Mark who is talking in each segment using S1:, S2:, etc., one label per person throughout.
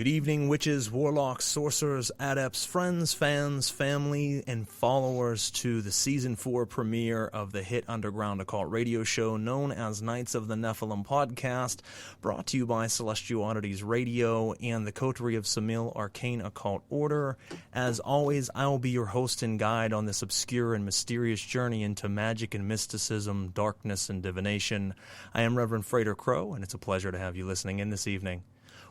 S1: Good evening, witches, warlocks, sorcerers, adepts, friends, fans, family, and followers to the Season 4 premiere of the hit underground occult radio show known as Knights of the Nephilim podcast, brought to you by Celestial Oddities Radio and the Coterie of Samil Arcane Occult Order. As always, I will be your host and guide on this obscure and mysterious journey into magic and mysticism, darkness and divination. I am Reverend Friedrich Crow, and it's a pleasure to have you listening in this evening.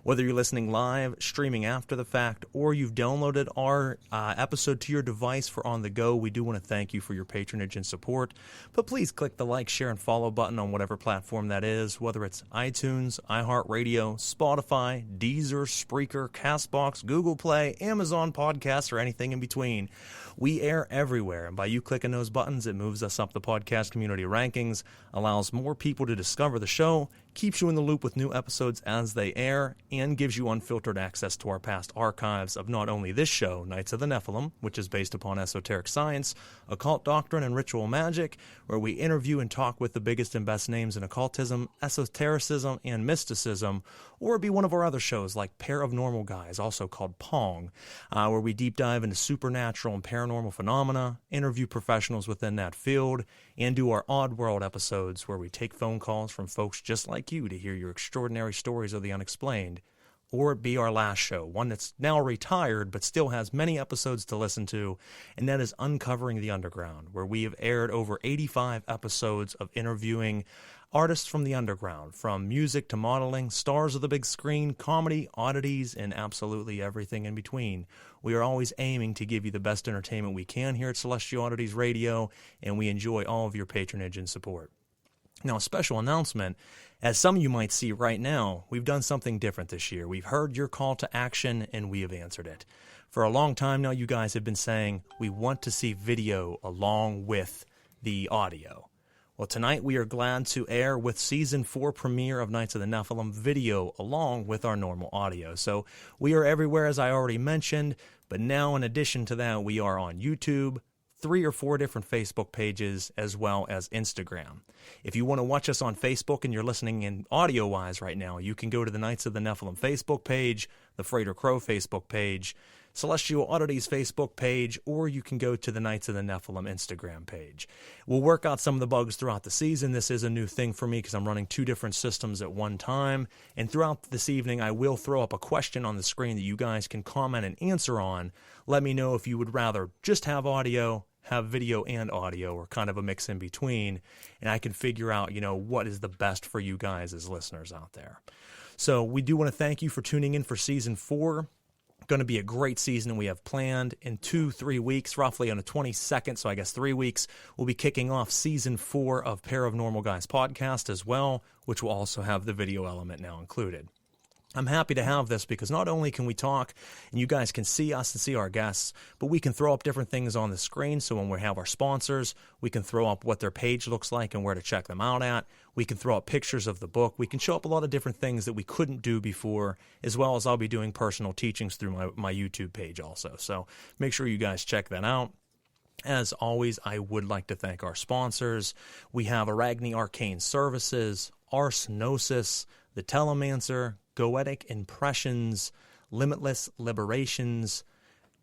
S1: Whether you're listening live, streaming after the fact, or you've downloaded our episode to your device for on the go, we do want to thank you for your patronage and support. But please click the like, share, and follow button on whatever platform that is, whether it's iTunes, iHeartRadio, Spotify, Deezer, Spreaker, CastBox, Google Play, Amazon Podcasts, or anything in between. We air everywhere, and by you clicking those buttons, it moves us up the podcast community rankings, allows more people to discover the show, keeps you in the loop with new episodes as they air, and gives you unfiltered access to our past archives of not only this show, Knights of the Nephilim, which is based upon esoteric science, occult doctrine, and ritual magic, where we interview and talk with the biggest and best names in occultism, esotericism, and mysticism, or be one of our other shows like Pair of Normal Guys, also called Pong, where we deep dive into supernatural and paranormal phenomena, interview professionals within that field, and do our Odd World episodes where we take phone calls from folks just like you to hear your extraordinary stories of the unexplained, or be our last show, one that's now retired but still has many episodes to listen to, and that is Uncovering the Underground, where we have aired over 85 episodes of interviewing artists from the underground, from music to modeling, stars of the big screen, comedy, oddities, and absolutely everything in between. We are always aiming to give you the best entertainment we can here at Celestial Oddities Radio, and we enjoy all of your patronage and support. Now, a special announcement, as some of you might see right now, we've done something different this year. We've heard your call to action, and we have answered it. For a long time now, you guys have been saying, we want to see video along with the audio. Well, tonight we are glad to air with Season 4 premiere of Knights of the Nephilim video along with our normal audio. So we are everywhere, as I already mentioned, but now in addition to that, we are on YouTube, 3 or 4 different Facebook pages, as well as Instagram. If you want to watch us on Facebook and you're listening in audio-wise right now, you can go to the Knights of the Nephilim Facebook page, the Friedrich Crow Facebook page, Celestial Oddities Facebook page, or you can go to the Knights of the Nephilim Instagram page. We'll work out some of the bugs throughout the season. This is a new thing for me because I'm running 2 different systems at one time. And throughout this evening, I will throw up a question on the screen that you guys can comment and answer on. Let me know if you would rather just have audio, have video and audio, or kind of a mix in between, and I can figure out, what is the best for you guys as listeners out there. So we do want to thank you for tuning in for Season 4. Going to be a great season we have planned. In 2-3 weeks, roughly on the 22nd, so I guess 3 weeks, we'll be kicking off Season 4 of Pair of Normal Guys podcast as well, which will also have the video element now included. I'm happy to have this because not only can we talk and you guys can see us and see our guests, but we can throw up different things on the screen. So when we have our sponsors, we can throw up what their page looks like and where to check them out at. We can throw up pictures of the book. We can show up a lot of different things that we couldn't do before, as well as I'll be doing personal teachings through my YouTube page also. So make sure you guys check that out. As always, I would like to thank our sponsors. We have Arachne Arcane Services, Arsenosis, The Telemancer, Goetic Impressions, Limitless Liberations,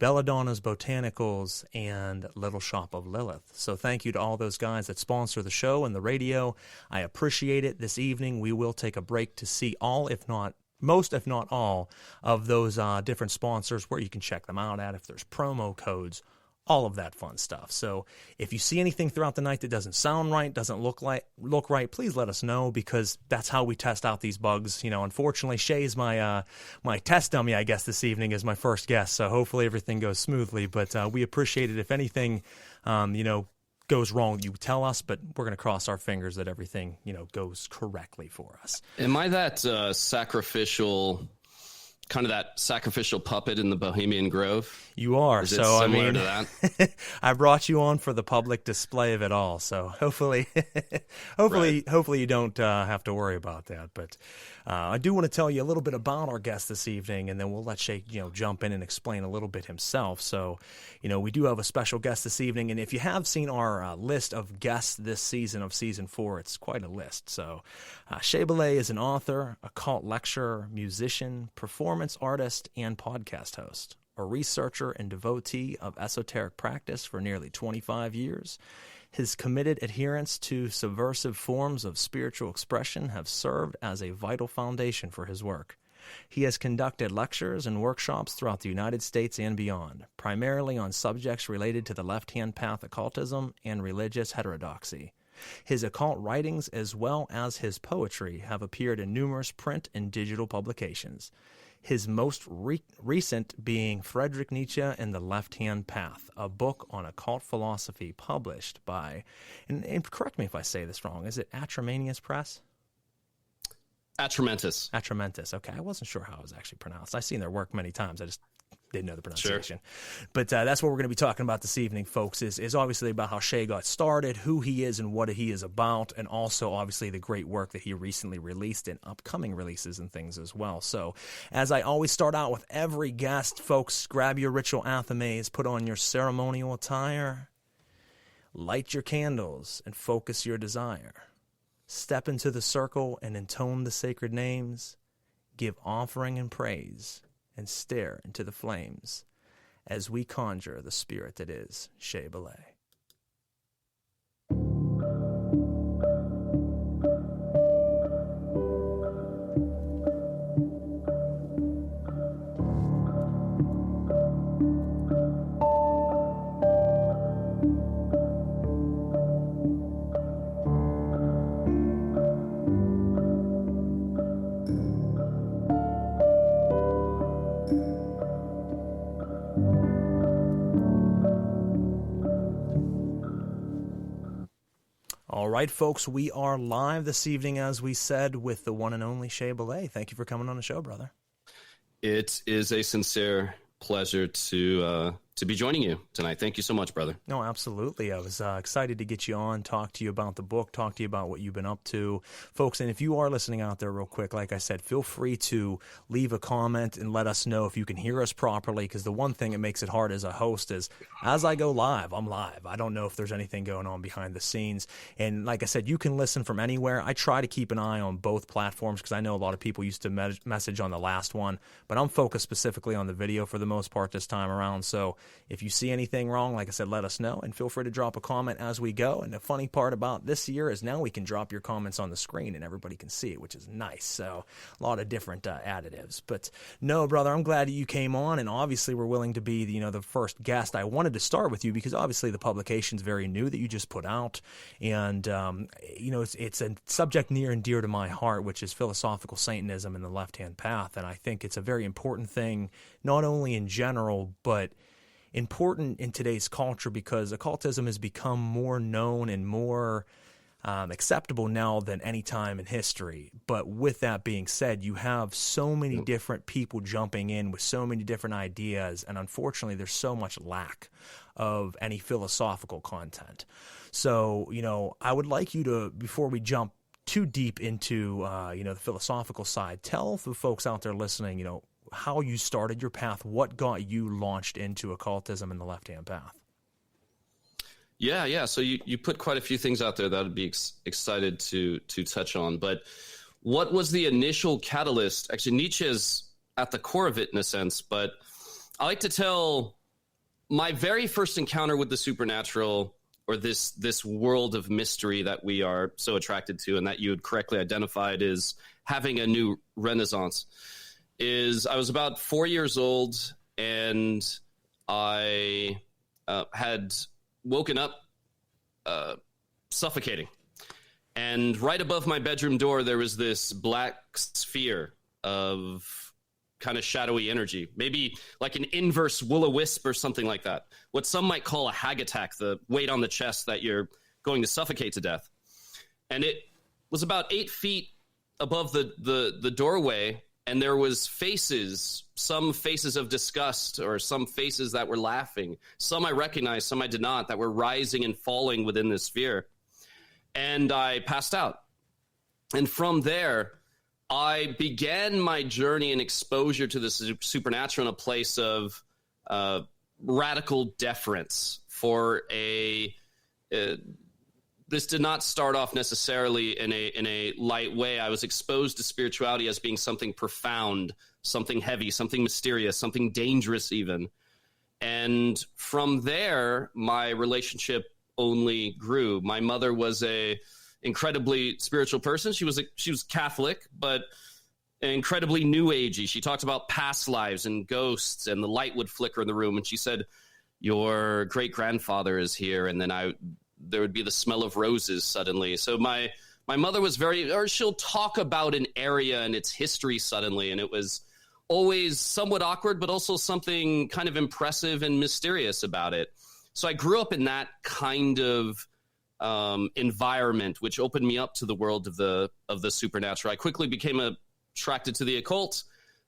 S1: Belladonna's Botanicals, and Little Shop of Lilith. So thank you to all those guys that sponsor the show and the radio. I appreciate it. This evening we will take a break to see all, if not most, if not all, of those different sponsors, where you can check them out at, if there's promo codes, all of that fun stuff. So if you see anything throughout the night that doesn't sound right, doesn't look right, please let us know, because that's how we test out these bugs. Unfortunately, Shea's my test dummy, I guess, this evening is my first guest. So hopefully everything goes smoothly. But we appreciate it if anything, goes wrong, you tell us. But we're going to cross our fingers that everything, goes correctly for us.
S2: Am I that sacrificial puppet in the Bohemian Grove?
S1: You are.
S2: Is it similar to that?
S1: I brought you on for the public display of it all. So hopefully you don't have to worry about that. But I do want to tell you a little bit about our guest this evening, and then we'll let Shea, jump in and explain a little bit himself. So, we do have a special guest this evening, and if you have seen our list of guests this season of Season 4, it's quite a list. So, Shea Bilé is an author, occult lecturer, musician, performer, performance artist and podcast host, a researcher and devotee of esoteric practice for nearly 25 years. His committed adherence to subversive forms of spiritual expression have served as a vital foundation for his work. He has conducted lectures and workshops throughout the United States and beyond, primarily on subjects related to the left-hand path occultism and religious heterodoxy. His occult writings, as well as his poetry, have appeared in numerous print and digital publications. His most recent being Friedrich Nietzsche and the Left-Hand Path, a book on occult philosophy published by, and correct me if I say this wrong, is it Atramanius Press?
S2: Atramentus.
S1: Atramentus. Okay, I wasn't sure how it was actually pronounced. I've seen their work many times. I just didn't know the pronunciation. Sure. But that's what we're going to be talking about this evening, folks, is obviously about how Shea got started, who he is and what he is about, and also obviously the great work that he recently released and upcoming releases and things as well. So as I always start out with every guest, folks, grab your ritual athames, put on your ceremonial attire, light your candles, and focus your desire. Step into the circle and intone the sacred names, give offering and praise, and stare into the flames as we conjure the spirit that is Shea Bilé. All right, folks, we are live this evening, as we said, with the one and only Shea Bilé. Thank you for coming on the show, brother.
S2: It is a sincere pleasure to be joining you tonight. Thank you so much, brother.
S1: No, absolutely. I was excited to get you on, talk to you about the book, talk to you about what you've been up to. Folks, and if you are listening out there real quick, like I said, feel free to leave a comment and let us know if you can hear us properly, because the one thing that makes it hard as a host is as I go live, I'm live. I don't know if there's anything going on behind the scenes. And like I said, you can listen from anywhere. I try to keep an eye on both platforms because I know a lot of people used to message on the last one, but I'm focused specifically on the video for the most part this time around. So if you see anything wrong, like I said, let us know, and feel free to drop a comment as we go. And the funny part about this year is now we can drop your comments on the screen and everybody can see it, which is nice. So a lot of different additives. But no, brother, I'm glad that you came on, and obviously we're willing to be the first guest. I wanted to start with you because obviously the publication's very new that you just put out, and it's a subject near and dear to my heart, which is philosophical Satanism and the left-hand path. And I think it's a very important thing, not only in general, but important in today's culture, because occultism has become more known and more acceptable now than any time in history. But with that being said, you have so many different people jumping in with so many different ideas, and unfortunately there's so much lack of any philosophical content. So, I would like you to, before we jump too deep into the philosophical side, tell the folks out there listening, how you started your path, what got you launched into occultism and the left-hand path.
S2: Yeah. So you put quite a few things out there that I'd be excited to touch on. But what was the initial catalyst? Actually, Nietzsche is at the core of it in a sense, but I like to tell my very first encounter with the supernatural, or this world of mystery that we are so attracted to, and that you had correctly identified is having a new renaissance, is I was about 4 years old, and I had woken up suffocating. And right above my bedroom door, there was this black sphere of kind of shadowy energy, maybe like an inverse will-o-wisp or something like that. What some might call a hag attack, the weight on the chest that you're going to suffocate to death. And it was about 8 feet above the doorway, and there was faces, some faces of disgust, or some faces that were laughing. Some I recognized, some I did not, that were rising and falling within this sphere. And I passed out. And from there, I began my journey and exposure to the supernatural in a place of radical deference for a this did not start off necessarily in a light way. I was exposed to spirituality as being something profound, something heavy, something mysterious, something dangerous even. And from there, my relationship only grew. My mother was a incredibly spiritual person. She was Catholic, but incredibly new agey. She talked about past lives and ghosts, and the light would flicker in the room. And she said, "Your great grandfather is here." And then there would be the smell of roses suddenly. So my mother was she'll talk about an area and its history suddenly. And it was always somewhat awkward, but also something kind of impressive and mysterious about it. So I grew up in that kind of environment, which opened me up to the world of the supernatural. I quickly became attracted to the occult.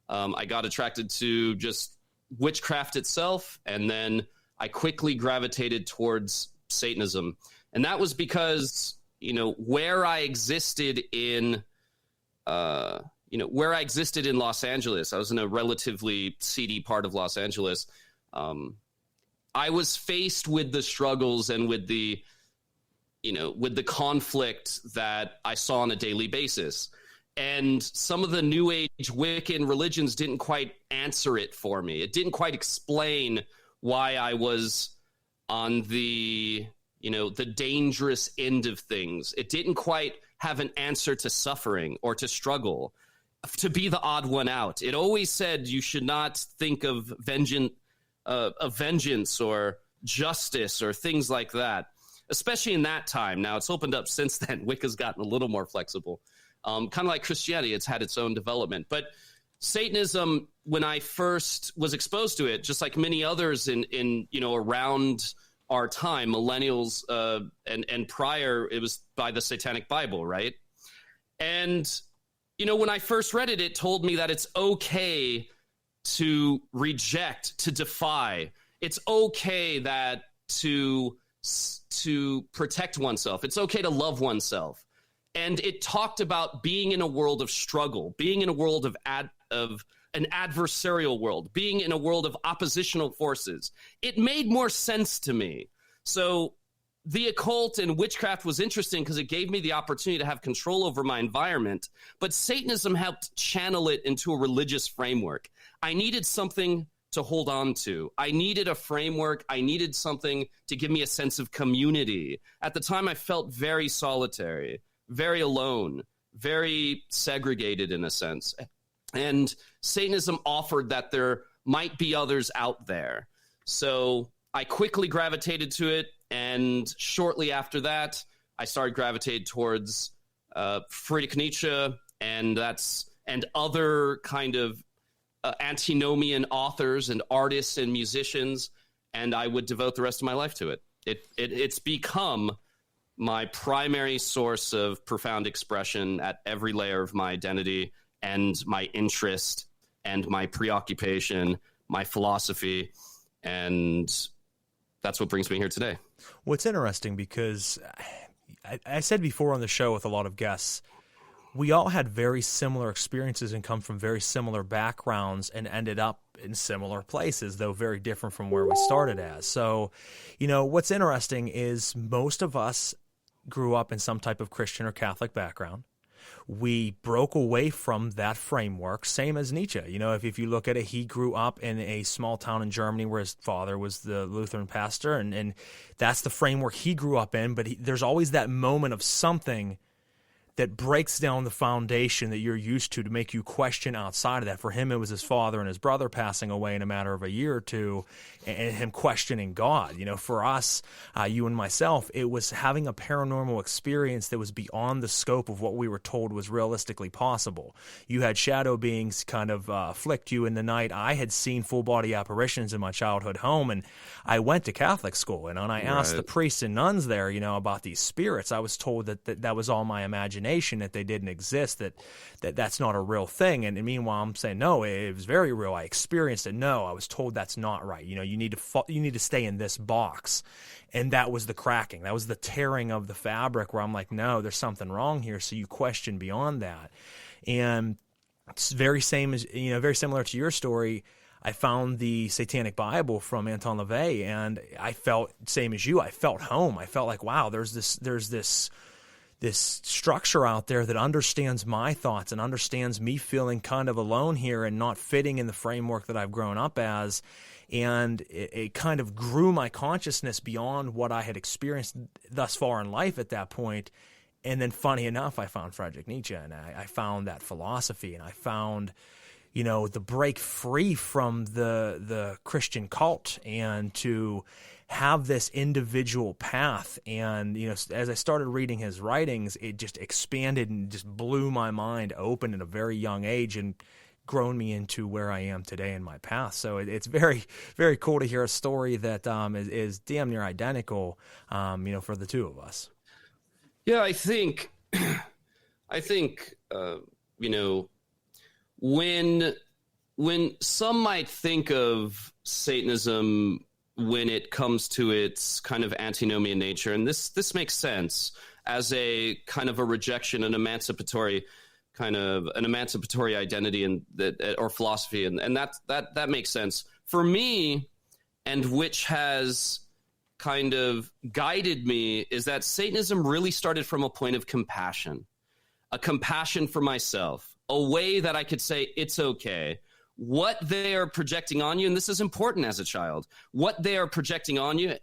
S2: I got attracted to just witchcraft itself, and then I quickly gravitated towards Satanism. And that was because, where I existed in Los Angeles, I was in a relatively seedy part of Los Angeles. I was faced with the struggles and with the conflict that I saw on a daily basis. And some of the New Age Wiccan religions didn't quite answer it for me. It didn't quite explain why I was on the dangerous end of things. It didn't quite have an answer to suffering or to struggle, to be the odd one out. It always said you should not think of vengeance or justice or things like that, especially in that time. Now, it's opened up since then. Wicca's gotten a little more flexible. Kind of like Christianity, it's had its own development. But Satanism, when I first was exposed to it, just like many others in around our time, millennials and prior, it was by the Satanic Bible, right? And, when I first read it, it told me that it's okay to reject, to defy. It's okay that to protect oneself. It's okay to love oneself. And it talked about being in a world of struggle, being in a world of an adversarial world, being in a world of oppositional forces. It made more sense to me. So the occult and witchcraft was interesting because it gave me the opportunity to have control over my environment. But Satanism helped channel it into a religious framework. I needed something to hold on to. I needed a framework. I needed something to give me a sense of community. At the time, I felt very solitary, very alone, very segregated in a sense. And Satanism offered that there might be others out there. So I quickly gravitated to it. And shortly after that, I started gravitating towards Friedrich Nietzsche and other kind of antinomian authors and artists and musicians. And I would devote the rest of my life to it. It's become my primary source of profound expression at every layer of my identity and my interest and my preoccupation, my philosophy, and that's what brings me here today.
S1: Well, it's interesting because I said before on the show with a lot of guests, we all had very similar experiences and come from very similar backgrounds and ended up in similar places, though very different from where we started as. So, what's interesting is most of us grew up in some type of Christian or Catholic background. We broke away from that framework, same as Nietzsche. If you look at it, he grew up in a small town in Germany where his father was the Lutheran pastor, and that's the framework he grew up in. But there's always that moment of something that breaks down the foundation that you're used to make you question outside of that. For him, it was his father and his brother passing away in a matter of a year or two, and him questioning God. For us, you and myself, it was having a paranormal experience that was beyond the scope of what we were told was realistically possible. You had shadow beings kind of afflict you in the night. I had seen full-body apparitions in my childhood home, and I went to Catholic school, and when I asked the priests and nuns there, about these spirits, I was told that was all my imagination, that they didn't exist, that's not a real thing. And meanwhile, I'm saying, no, it was very real. I experienced it. No, I was told that's not right. You need to stay in this box. And that was the cracking. That was the tearing of the fabric where I'm like, no, there's something wrong here. So you question beyond that. And it's very similar to your story. I found the Satanic Bible from Anton LaVey, and I felt, same as you, I felt home. I felt like, wow, there's this structure out there that understands my thoughts and understands me feeling kind of alone here and not fitting in the framework that I've grown up as. And it kind of grew my consciousness beyond what I had experienced thus far in life at that point. And then, funny enough, I found Friedrich Nietzsche, and I found that philosophy, and I found, the break free from the Christian cult, and to have this individual path. And, as I started reading his writings, it just expanded and just blew my mind open at a very young age and grown me into where I am today in my path. So it's very, very cool to hear a story that is damn near identical, for the two of us.
S2: Yeah, I think, when some might think of Satanism when it comes to its kind of antinomian nature, and this makes sense as a kind of a rejection, an emancipatory identity and that or philosophy, and that makes sense for me, and which has kind of guided me, is that Satanism really started from a point of compassion, a compassion for myself, a way that I could say it's okay. What they are projecting on you, and this is important as a child, what they are projecting on you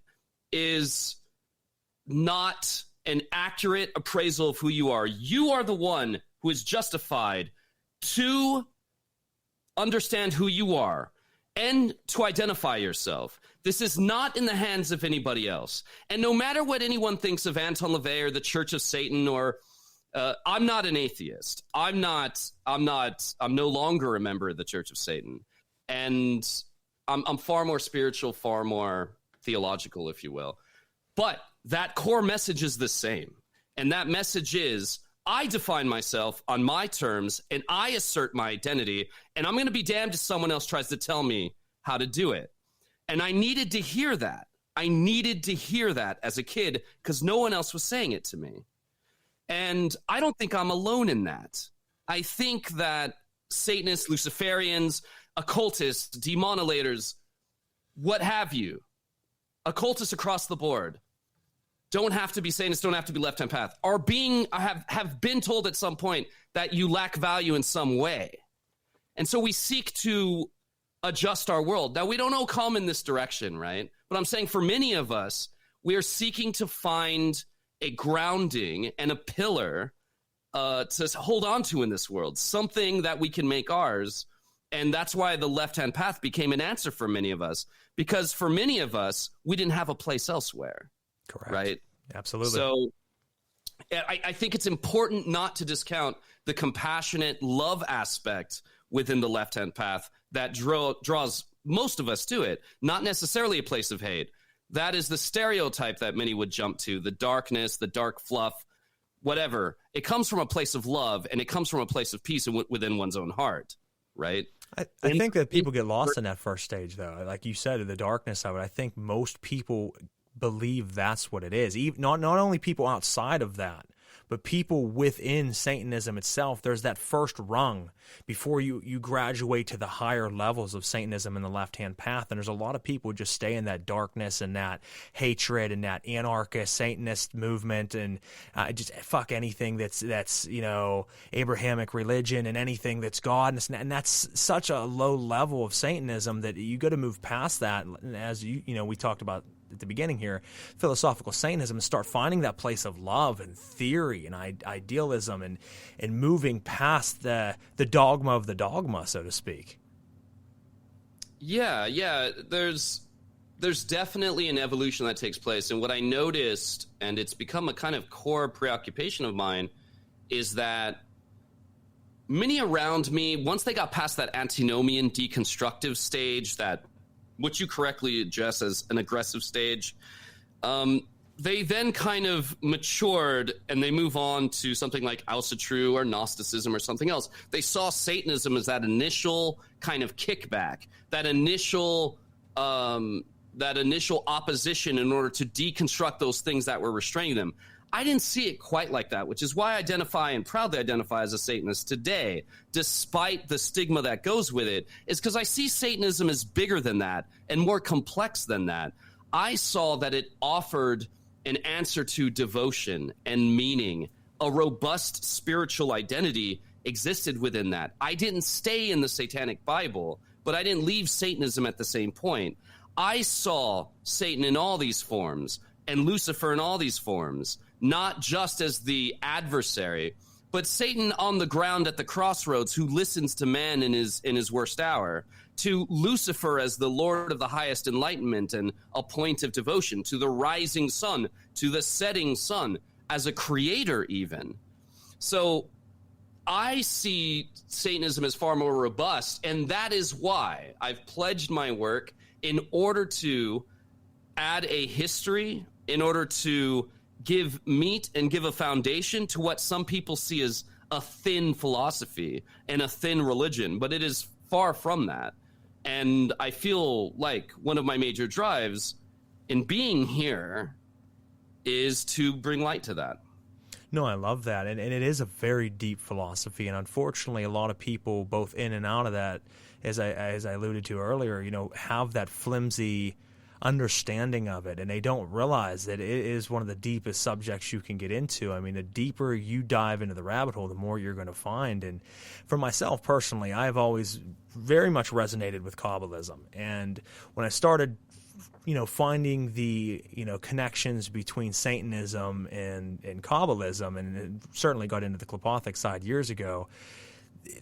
S2: is not an accurate appraisal of who you are. You are the one who is justified to understand who you are and to identify yourself. This is not in the hands of anybody else. And no matter what anyone thinks of Anton LaVey or the Church of Satan, or I'm not an atheist. I'm no longer a member of the Church of Satan. And I'm far more spiritual, far more theological, if you will. But that core message is the same. And that message is, I define myself on my terms, and I assert my identity, and I'm going to be damned if someone else tries to tell me how to do it. And I needed to hear that. I needed to hear that as a kid because no one else was saying it to me. And I don't think I'm alone in that. I think that Satanists, Luciferians, occultists, demonolators, what have you, occultists across the board, don't have to be Satanists, don't have to be left-hand path, have been told at some point that you lack value in some way. And so we seek to adjust our world. Now, we don't all come in this direction, right? But I'm saying for many of us, we are seeking to find a grounding and a pillar to hold on to in this world, something that we can make ours. And that's why the left-hand path became an answer for many of us, because for many of us, we didn't have a place elsewhere.
S1: Correct.
S2: Right?
S1: Absolutely.
S2: So I think it's important not to discount the compassionate love aspect within the left-hand path that draws most of us to it, not necessarily a place of hate. That is the stereotype that many would jump to, the darkness, the dark fluff, whatever. It comes from a place of love, and it comes from a place of peace within one's own heart, right?
S1: I think that people get lost in that first stage, though. Like you said, the darkness of it. I think most people believe that's what it is. Not only people outside of that, but people within Satanism itself. There's that first rung before you graduate to the higher levels of Satanism in the left-hand path. And there's a lot of people who just stay in that darkness and that hatred and that anarchist Satanist movement, and just fuck anything that's Abrahamic religion and anything that's God. And that's such a low level of Satanism that you got to move past that. As we talked about at the beginning here, philosophical Satanism, and start finding that place of love and theory and idealism and moving past the dogma of the dogma, so to speak.
S2: Yeah. There's definitely an evolution that takes place. And what I noticed, and it's become a kind of core preoccupation of mine, is that many around me, once they got past that antinomian deconstructive stage, that what you correctly address as an aggressive stage, they then kind of matured and they move on to something like Ausatru or Gnosticism or something else. They saw Satanism as that initial kind of kickback, that initial opposition in order to deconstruct those things that were restraining them. I didn't see it quite like that, which is why I identify and proudly identify as a Satanist today, despite the stigma that goes with it, is because I see Satanism as bigger than that and more complex than that. I saw that it offered an answer to devotion and meaning. A robust spiritual identity existed within that. I didn't stay in the Satanic Bible, but I didn't leave Satanism at the same point. I saw Satan in all these forms and Lucifer in all these forms, not just as the adversary, but Satan on the ground at the crossroads who listens to man in his worst hour, to Lucifer as the Lord of the highest enlightenment and a point of devotion, to the rising sun, to the setting sun, as a creator even. So I see Satanism as far more robust, and that is why I've pledged my work in order to add a history, in order to give meat and give a foundation to what some people see as a thin philosophy and a thin religion, but it is far from that. And I feel like one of my major drives in being here is to bring light to that.
S1: No, I love that. And it is a very deep philosophy. And unfortunately, a lot of people, both in and out of that, as I alluded to earlier, have that flimsy understanding of it, and they don't realize that it is one of the deepest subjects you can get into. I mean, the deeper you dive into the rabbit hole, the more you're going to find. And for myself personally, I've always very much resonated with Kabbalism. And when I started finding the connections between Satanism and Kabbalism, and certainly got into the Klopothic side years ago,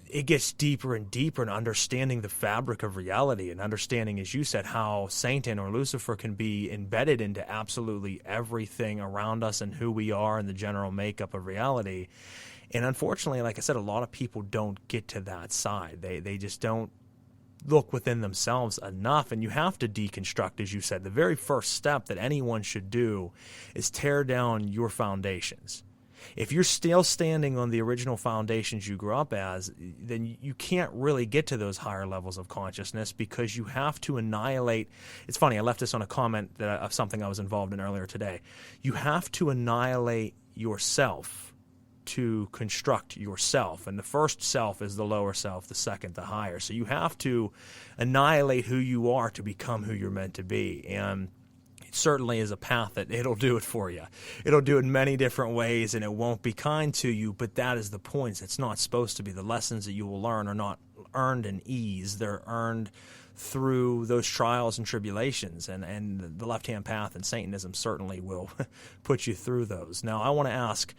S1: it gets deeper and deeper in understanding the fabric of reality and understanding, as you said, how Satan or Lucifer can be embedded into absolutely everything around us and who we are and the general makeup of reality. And unfortunately, like I said, a lot of people don't get to that side. They just don't look within themselves enough, and you have to deconstruct, as you said. The very first step that anyone should do is tear down your foundations. If you're still standing on the original foundations you grew up as, then you can't really get to those higher levels of consciousness, because you have to annihilate. It's funny, I left this on a comment of something I was involved in earlier today. You have to annihilate yourself to construct yourself. And the first self is the lower self, the second the higher. So you have to annihilate who you are to become who you're meant to be. And certainly is a path that it'll do it for you. It'll do it in many different ways, and it won't be kind to you, but that is the point. It's not supposed to be. The lessons that you will learn are not earned in ease. They're earned through those trials and tribulations, and the left-hand path and Satanism certainly will put you through those. Now, I want to ask,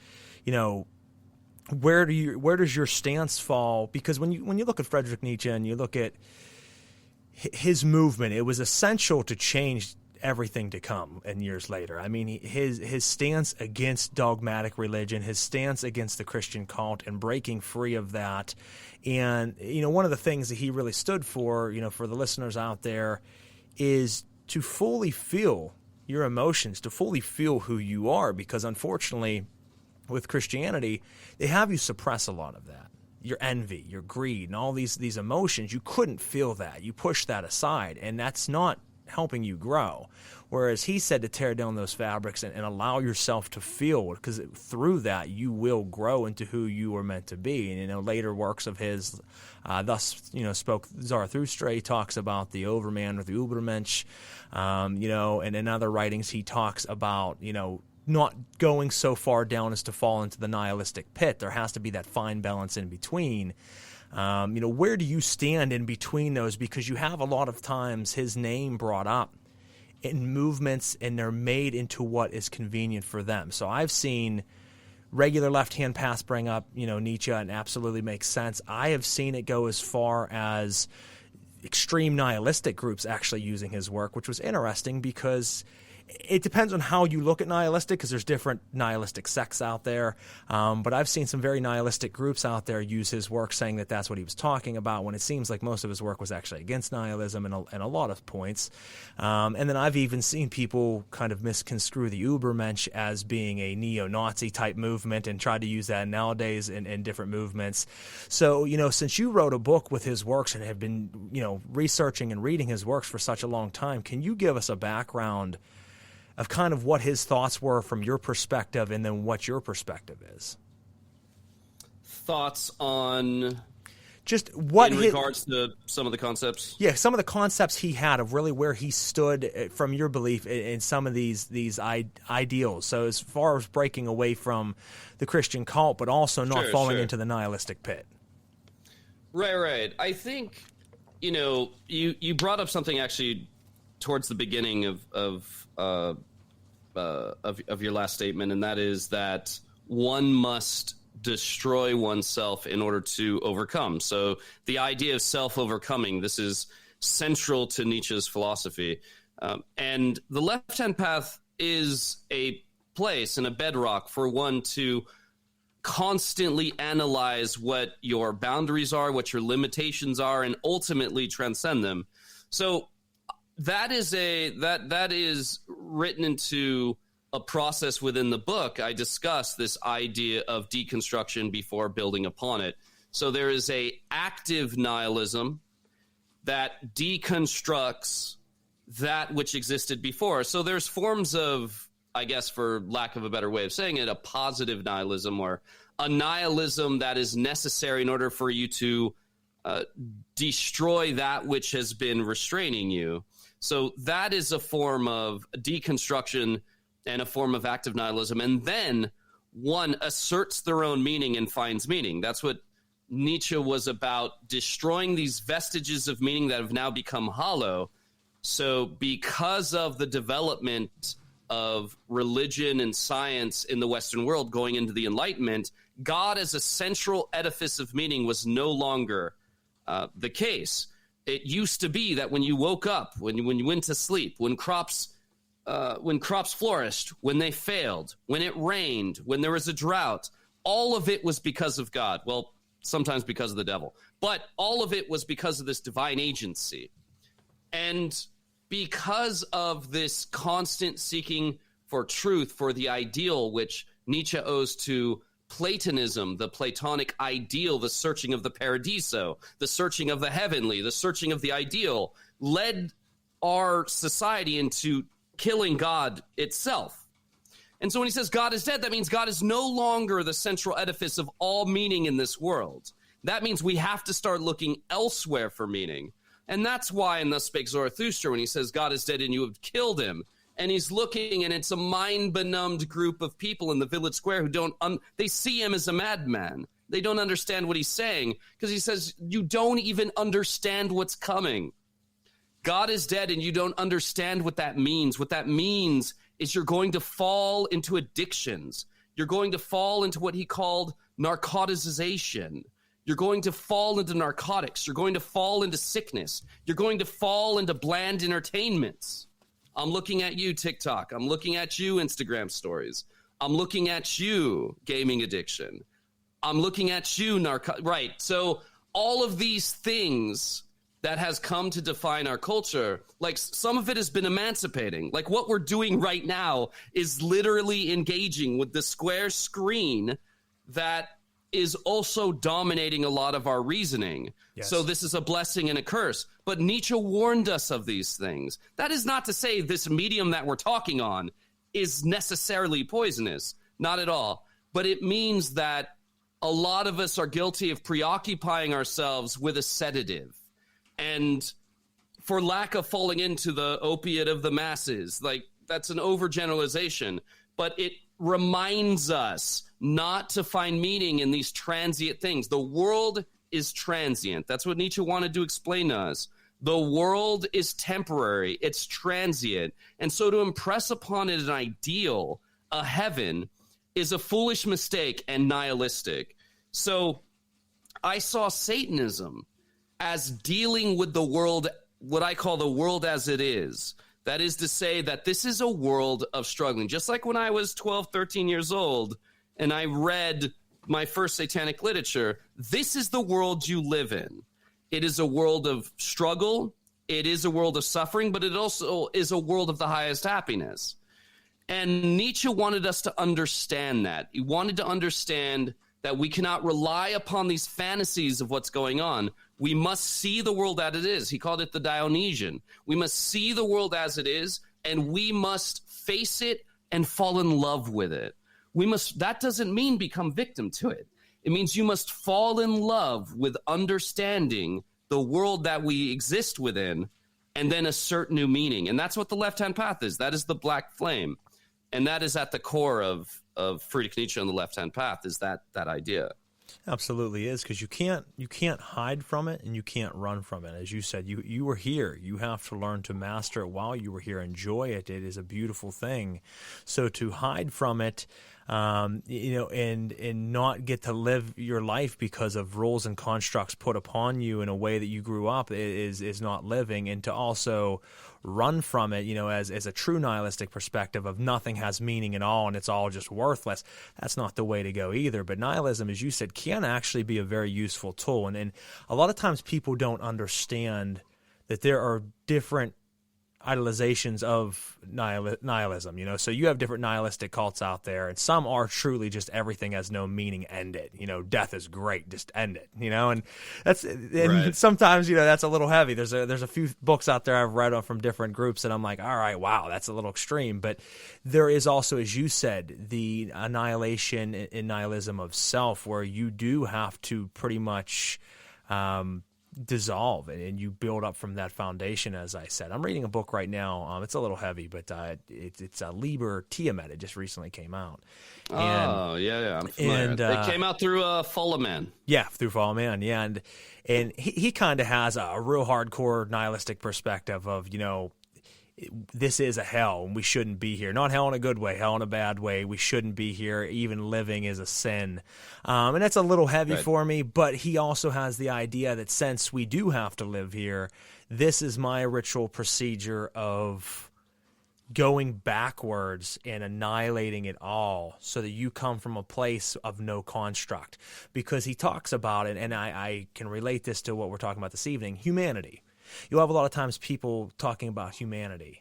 S1: where does your stance fall? Because when you look at Friedrich Nietzsche and you look at his movement, it was essential to change everything to come and years later. I mean, his stance against dogmatic religion, his stance against the Christian cult and breaking free of that. And, one of the things that he really stood for, for the listeners out there, is to fully feel your emotions, to fully feel who you are, because unfortunately with Christianity, they have you suppress a lot of that. Your envy, your greed, and all these emotions, you couldn't feel that. You push that aside, and that's not helping you grow. Whereas he said to tear down those fabrics and allow yourself to feel, because through that you will grow into who you were meant to be. And later works of his, thus spoke Zarathustra. He talks about the Overman or the Übermensch, and in other writings he talks about not going so far down as to fall into the nihilistic pit. There has to be that fine balance in between. Where do you stand in between those? Because you have a lot of times his name brought up in movements, and they're made into what is convenient for them. So I've seen regular left-hand paths bring up, Nietzsche, and absolutely makes sense. I have seen it go as far as extreme nihilistic groups actually using his work, which was interesting because it depends on how you look at nihilistic, because there's different nihilistic sects out there. But I've seen some very nihilistic groups out there use his work, saying that that's what he was talking about, when it seems like most of his work was actually against nihilism in a lot of points. And then I've even seen people kind of misconstrue the Übermensch as being a neo-Nazi type movement and try to use that nowadays in different movements. So, since you wrote a book with his works and have been, researching and reading his works for such a long time, can you give us a background kind of what his thoughts were from your perspective, and then what your perspective is.
S2: Thoughts on
S1: just what
S2: in regards to some of the concepts?
S1: Yeah, some of the concepts he had of really where he stood from your belief in some of these ideals. So as far as breaking away from the Christian cult, but also not falling into the nihilistic pit.
S2: Right. I think, you brought up something actually towards the beginning of your last statement, and that is that one must destroy oneself in order to overcome. So the idea of self-overcoming, this is central to Nietzsche's philosophy. And the left-hand path is a place and a bedrock for one to constantly analyze what your boundaries are, what your limitations are, and ultimately transcend them. So that is written into a process within the book. I discuss this idea of deconstruction before building upon it. So there is a active nihilism that deconstructs that which existed before. So there's forms of, I guess, for lack of a better way of saying it, a positive nihilism, or a nihilism that is necessary in order for you to destroy that which has been restraining you. So that is a form of deconstruction and a form of active nihilism. And then one asserts their own meaning and finds meaning. That's what Nietzsche was about, destroying these vestiges of meaning that have now become hollow. So because of the development of religion and science in the Western world going into the Enlightenment, God as a central edifice of meaning was no longer the case. It used to be that when you woke up, when you went to sleep, when crops flourished, when they failed, when it rained, when there was a drought, all of it was because of God. Well, sometimes because of the devil, but all of it was because of this divine agency. And because of this constant seeking for truth, for the ideal, which Nietzsche owes to Platonism, the Platonic ideal, the searching of the paradiso, the searching of the heavenly, the searching of the ideal, led our society into killing God itself. And so when he says God is dead, that means God is no longer the central edifice of all meaning in this world. That means we have to start looking elsewhere for meaning. And that's why in Thus Spake Zarathustra, when he says God is dead and you have killed him, and he's looking, and it's a mind-benumbed group of people in the village square who don't, they see him as a madman. They don't understand what he's saying, because he says, you don't even understand what's coming. God is dead and you don't understand what that means. What that means is you're going to fall into addictions. You're going to fall into what he called narcoticization. You're going to fall into narcotics. You're going to fall into sickness. You're going to fall into bland entertainments. I'm looking at you, TikTok. I'm looking at you, Instagram stories. I'm looking at you, gaming addiction. I'm looking at you, right. So all of these things that has come to define our culture, like some of it has been emancipating. Like what we're doing right now is literally engaging with the square screen that is also dominating a lot of our reasoning. Yes. So this is a blessing and a curse. But Nietzsche warned us of these things. That is not to say this medium that we're talking on is necessarily poisonous. Not at all. But it means that a lot of us are guilty of preoccupying ourselves with a sedative. And for lack of falling into the opiate of the masses, like that's an overgeneralization, but it reminds us not to find meaning in these transient things. The world is transient. That's what Nietzsche wanted to explain to us. The world is temporary. It's transient. And so to impress upon it an ideal, a heaven, is a foolish mistake and nihilistic. So I saw Satanism as dealing with the world, what I call the world as it is. That is to say that this is a world of struggling. Just like when I was 12, 13 years old and I read my first satanic literature, this is the world you live in. It is a world of struggle. It is a world of suffering, but it also is a world of the highest happiness. And Nietzsche wanted us to understand that. He wanted to understand that we cannot rely upon these fantasies of what's going on. We must see the world as it is. He called it the Dionysian. We must see the world as it is and we must face it and fall in love with it. That doesn't mean become victim to it. It means you must fall in love with understanding the world that we exist within and then assert new meaning. And that's what the left-hand path is. That is the black flame. And that is at the core of Friedrich Nietzsche on the left-hand path, is that idea.
S1: Absolutely is, because you can't hide from it and you can't run from it. As you said, you were here. You have to learn to master it while you were here. Enjoy it. It is a beautiful thing. So to hide from it, and not get to live your life because of rules and constructs put upon you in a way that you grew up is not living. And to also run from it, as a true nihilistic perspective of nothing has meaning at all and it's all just worthless, that's not the way to go either. But nihilism, as you said, can actually be a very useful tool. And a lot of times people don't understand that there are different idolizations of nihilism, so you have different nihilistic cults out there, and some are truly just everything has no meaning, end it, death is great, just end it, and that's, and
S2: right.
S1: Sometimes, that's a little heavy. There's a few books out there I've read on from different groups and I'm like, all right, wow, that's a little extreme. But there is also, as you said, the annihilation in nihilism of self, where you do have to pretty much dissolve and you build up from that foundation. As I said, I'm reading a book right now. It's a little heavy, but it's a Liber Tiamat. It just recently came out.
S2: Yeah, I'm familiar. And it came out through Fallen Man.
S1: Yeah, through Fallen Man. Yeah, and he kind of has a real hardcore nihilistic perspective of this is a hell and we shouldn't be here. Not hell in a good way, hell in a bad way. We shouldn't be here. Even living is a sin. And that's a little heavy for me, but he also has the idea that since we do have to live here, this is my ritual procedure of going backwards and annihilating it all so that you come from a place of no construct. Because he talks about it, and I can relate this to what we're talking about this evening, humanity. You'll have a lot of times people talking about humanity.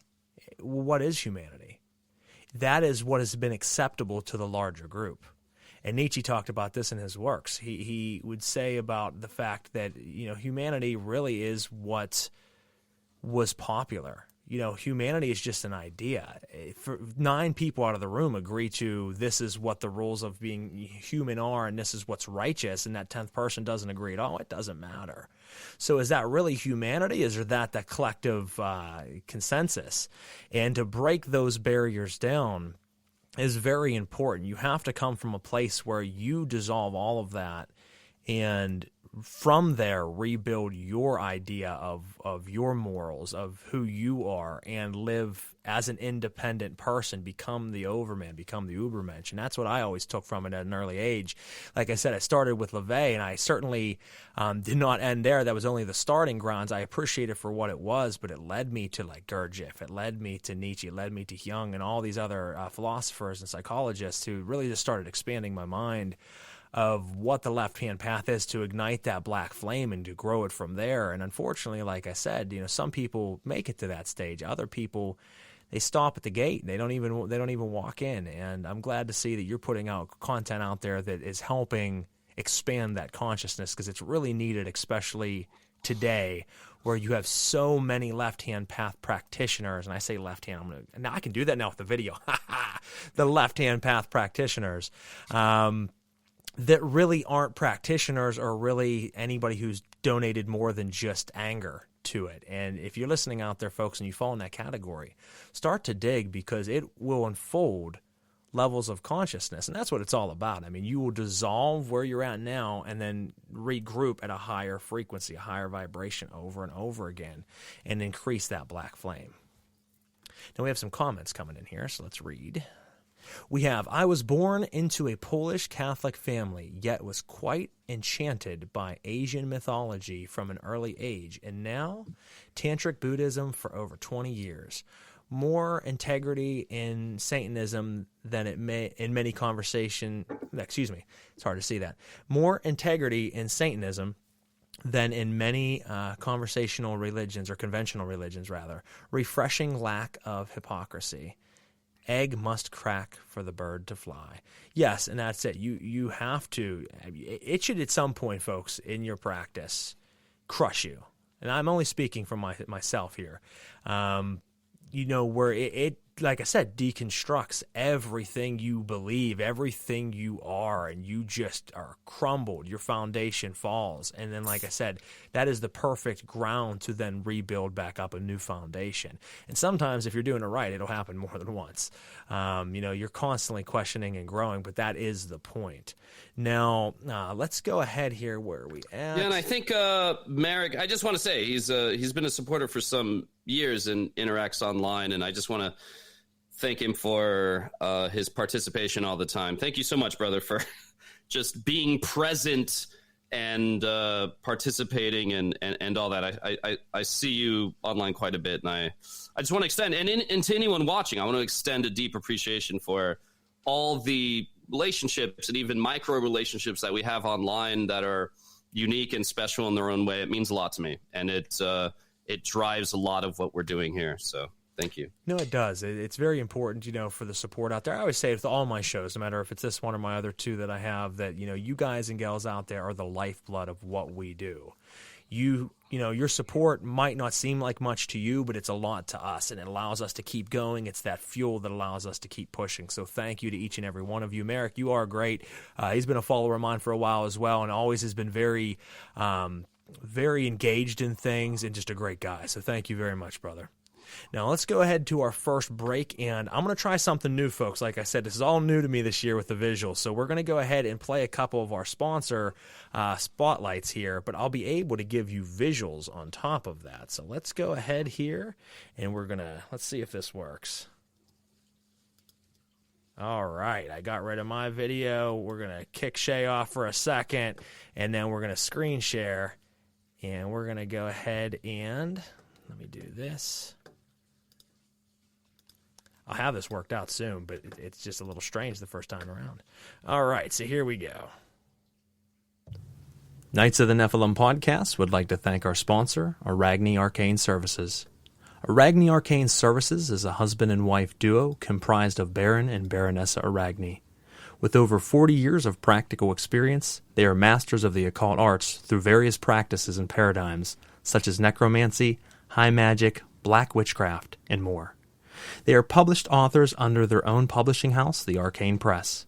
S1: What is humanity? That is what has been acceptable to the larger group. And Nietzsche talked about this in his works. He would say about the fact that, humanity really is what was popular. Humanity is just an idea. For 9 people out of the room agree to this is what the rules of being human are and this is what's righteous, and that 10th person doesn't agree at all, it doesn't matter. So is that really humanity? Is that the collective consensus? And to break those barriers down is very important. You have to come from a place where you dissolve all of that and from there rebuild your idea of your morals, of who you are, and live as an independent person, become the overman, become the ubermensch. And that's what I always took from it at an early age. Like I said, I started with LaVey, and I certainly did not end there. That was only the starting grounds. I appreciate it for what it was, but it led me to like Gurdjieff, it led me to Nietzsche, it led me to Jung and all these other philosophers and psychologists who really just started expanding my mind of what the left-hand path is, to ignite that black flame and to grow it from there. And unfortunately, like I said, some people make it to that stage. Other people, they stop at the gate. They don't even walk in. And I'm glad to see that you're putting out content out there that is helping expand that consciousness, because it's really needed, especially today, where you have so many left-hand path practitioners. And I say left-hand, now I can do that now with the video. The left-hand path practitioners. That really aren't practitioners or really anybody who's donated more than just anger to it. And if you're listening out there, folks, and you fall in that category, start to dig, because it will unfold levels of consciousness. And that's what it's all about. I mean, you will dissolve where you're at now and then regroup at a higher frequency, a higher vibration over and over again, and increase that black flame. Now we have some comments coming in here, so let's read. We have, I was born into a Polish Catholic family, yet was quite enchanted by Asian mythology from an early age, and now Tantric Buddhism for over 20 years. More integrity in Satanism than it may in many conversation. Excuse me, it's hard to see that. More integrity in Satanism than in many conversational religions, or conventional religions rather. Refreshing lack of hypocrisy. Egg must crack for the bird to fly. Yes, and that's it. You have to. It should at some point, folks, in your practice, crush you. And I'm only speaking from myself here. where it, like I said, deconstructs everything you believe, everything you are, and you just are crumbled. Your foundation falls. And then, like I said, that is the perfect ground to then rebuild back up a new foundation. And sometimes if you're doing it right, it'll happen more than once. You're constantly questioning and growing, but that is the point. Now, let's go ahead here. Where are we at?
S2: Yeah, and I think Merrick, I just want to say he's been a supporter for some years and interacts online, and I just want to thank him for his participation all the time. Thank you so much, brother, for just being present and participating and all that. I see you online quite a bit, and I just want to extend, and to anyone watching, I want to extend a deep appreciation for all the relationships and even micro relationships that we have online that are unique and special in their own way. It means a lot to me, and it drives a lot of what we're doing here. So thank you.
S1: No, it does. It's very important, for the support out there. I always say with all my shows, no matter if it's this one or my other two that I have, that, you guys and gals out there are the lifeblood of what we do. Your support might not seem like much to you, but it's a lot to us, and it allows us to keep going. It's that fuel that allows us to keep pushing. So thank you to each and every one of you. Merrick, you are great. He's been a follower of mine for a while as well, and always has been very, very engaged in things, and just a great guy. So thank you very much, brother. Now, let's go ahead to our first break, and I'm going to try something new, folks. Like I said, this is all new to me this year with the visuals, so we're going to go ahead and play a couple of our sponsor spotlights here, but I'll be able to give you visuals on top of that. So let's go ahead here, and let's see if this works. All right, I got rid of my video. We're going to kick Shea off for a second, and then we're going to screen share, and we're going to go ahead and let me do this. I'll have this worked out soon, but it's just a little strange the first time around. All right, so here we go. Knights of the Nephilim podcast would like to thank our sponsor, Arachne Arcane Services. Arachne Arcane Services is a husband and wife duo comprised of Baron and Baronessa Arachne. With over 40 years of practical experience, they are masters of the occult arts through various practices and paradigms, such as necromancy, high magic, black witchcraft, and more. They are published authors under their own publishing house, the Arcane Press.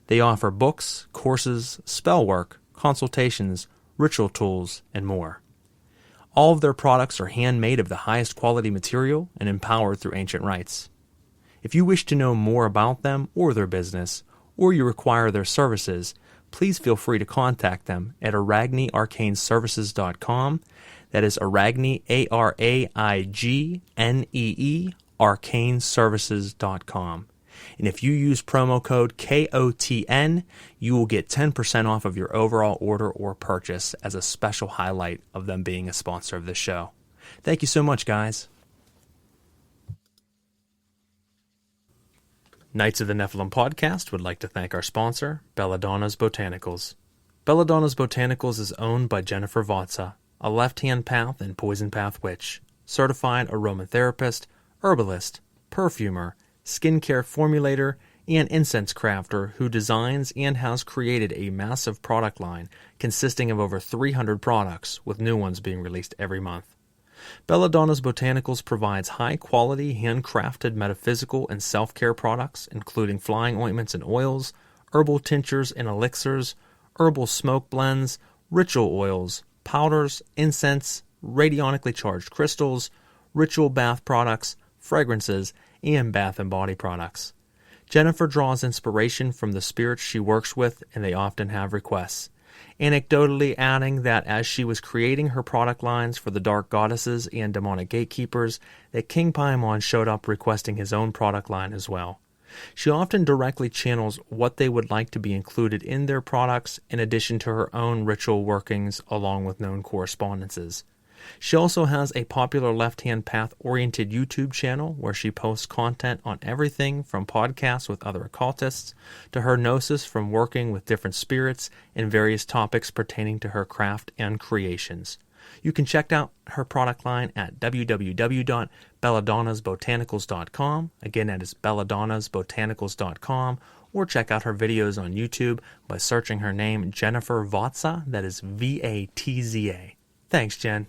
S1: They offer books, courses, spell work, consultations, ritual tools, and more. All of their products are handmade of the highest quality material and empowered through ancient rites. If you wish to know more about them or their business, or you require their services, please feel free to contact them at arachnearcaneservices.com. That is Arachne, ARAIGNEE, arcaneservices.com. And if you use promo code KOTN, you will get 10% off of your overall order or purchase as a special highlight of them being a sponsor of this show. Thank you so much, guys. Knights of the Nephilim podcast would like to thank our sponsor, Belladonna's Botanicals. Belladonna's Botanicals is owned by Jennifer Vatsa, a left-hand path and poison path witch, certified aromatherapist, herbalist, perfumer, skincare formulator, and incense crafter who designs and has created a massive product line consisting of over 300 products, with new ones being released every month. Belladonna's Botanicals provides high-quality, handcrafted metaphysical and self-care products, including flying ointments and oils, herbal tinctures and elixirs, herbal smoke blends, ritual oils, powders, incense, radionically charged crystals, ritual bath products, fragrances, and bath and body products. Jennifer draws inspiration from the spirits she works with, and they often have requests. Anecdotally adding that as she was creating her product lines for the dark goddesses and demonic gatekeepers, that King Paimon showed up requesting his own product line as well. She often directly channels what they would like to be included in their products, in addition to her own ritual workings along with known correspondences. She also has a popular left-hand path-oriented YouTube channel where she posts content on everything from podcasts with other occultists to her gnosis from working with different spirits and various topics pertaining to her craft and creations. You can check out her product line at www.belladonnasbotanicals.com. Again, that is belladonnasbotanicals.com. Or check out her videos on YouTube by searching her name, Jennifer Vatsa. That is Vatza. Thanks, Jen.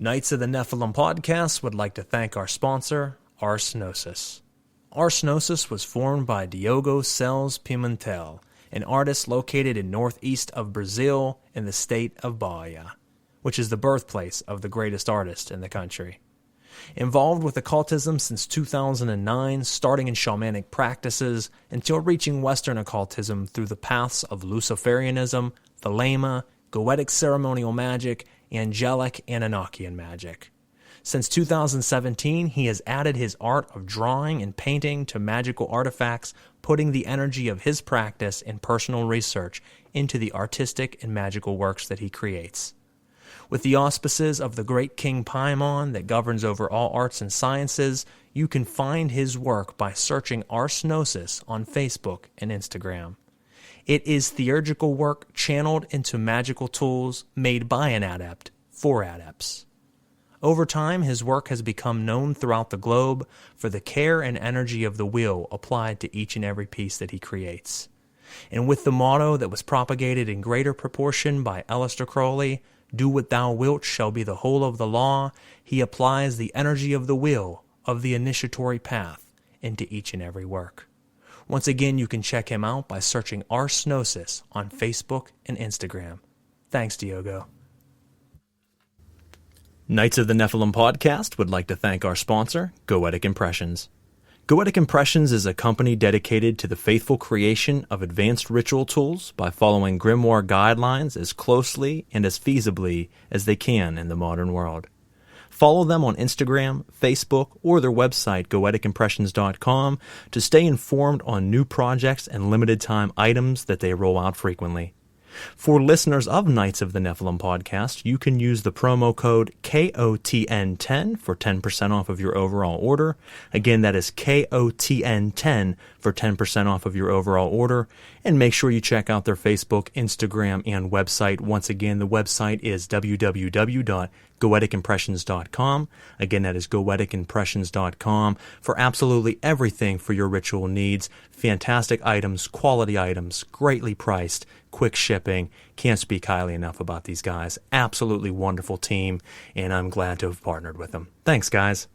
S1: Knights of the Nephilim podcast would like to thank our sponsor, Ars Gnosis. Ars Gnosis was formed by Diogo Cells Pimentel, an artist located in northeast of Brazil in the state of Bahia, which is the birthplace of the greatest artist in the country. Involved with occultism since 2009, starting in shamanic practices until reaching Western occultism through the paths of Luciferianism, Thelema, Goetic ceremonial magic, angelic Anunnakian magic. Since 2017, he has added his art of drawing and painting to magical artifacts, putting the energy of his practice and personal research into the artistic and magical works that he creates. With the auspices of the great King Paimon that governs over all arts and sciences, you can find his work by searching Ars Gnosis on Facebook and Instagram. It is theurgical work channeled into magical tools made by an adept for adepts. Over time, his work has become known throughout the globe for the care and energy of the will applied to each and every piece that he creates. And with the motto that was propagated in greater proportion by Aleister Crowley, "Do what thou wilt shall be the whole of the law," he applies the energy of the will of the initiatory path into each and every work. Once again, you can check him out by searching Ars Gnosis on Facebook and Instagram. Thanks, Diogo. Knights of the Nephilim podcast would like to thank our sponsor, Goetic Impressions. Goetic Impressions is a company dedicated to the faithful creation of advanced ritual tools by following grimoire guidelines as closely and as feasibly as they can in the modern world. Follow them on Instagram, Facebook, or their website, goeticimpressions.com, to stay informed on new projects and limited-time items that they roll out frequently. For listeners of Knights of the Nephilim podcast, you can use the promo code KOTN10 for 10% off of your overall order. Again, that is KOTN10 for 10% off of your overall order. And make sure you check out their Facebook, Instagram, and website. Once again, the website is www.goeticimpressions.com. Again, that is goeticimpressions.com for absolutely everything for your ritual needs. Fantastic items, quality items, greatly priced, quick shipping. Can't speak highly enough about these guys. Absolutely wonderful team, and I'm glad to have partnered with them. Thanks, guys.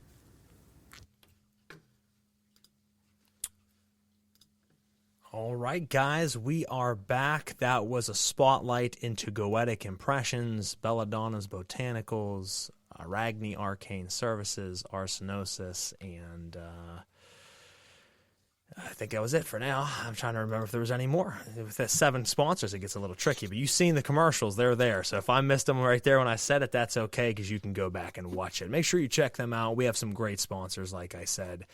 S1: All right, guys, we are back. That was a spotlight into Goetic Impressions, Belladonna's Botanicals, Aragni Arcane Services, Ars Gnosis, and I think that was it for now. I'm trying to remember if there was any more. With the 7 sponsors, it gets a little tricky, but you've seen the commercials. They're there. So if I missed them right there when I said it, that's okay, because you can go back and watch it. Make sure you check them out. We have some great sponsors, like I said.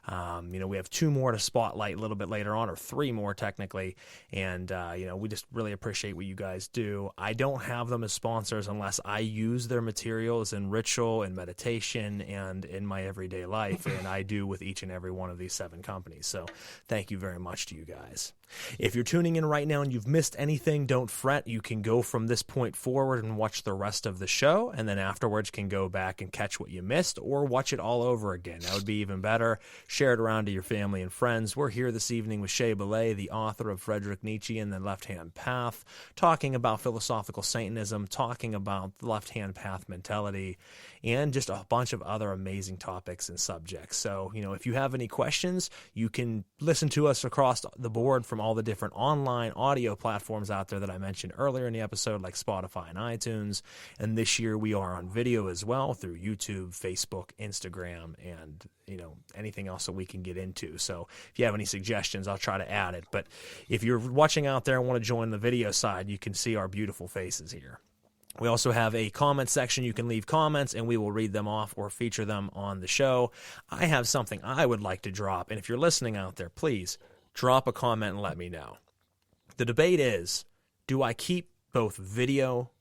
S1: We have 2 more to spotlight a little bit later on, or 3 more technically. And, we just really appreciate what you guys do. I don't have them as sponsors unless I use their materials in ritual and meditation and in my everyday life. And I do with each and every one of these 7 companies. So thank you very much to you guys. If you're tuning in right now and you've missed anything, don't fret. You can go from this point forward and watch the rest of the show, and then afterwards can go back and catch what you missed or watch it all over again. That would be even better. Share it around to your family and friends. We're here this evening with Shea Bilé, the author of Friedrich Nietzsche and the Left-Hand Path, talking about philosophical Satanism, talking about the left-hand path mentality, and just a bunch of other amazing topics and subjects. So, if you have any questions, you can listen to us across the board from all the different online audio platforms out there that I mentioned earlier in the episode, like Spotify and iTunes. And this year we are on video as well through YouTube, Facebook, Instagram, and anything else that we can get into. So if you have any suggestions, I'll try to add it. But if you're watching out there and want to join the video side, you can see our beautiful faces here. We also have a comment section. You can leave comments, and we will read them off or feature them on the show. I have something I would like to drop, and if you're listening out there, please drop a comment and let me know. The debate is, do I keep both video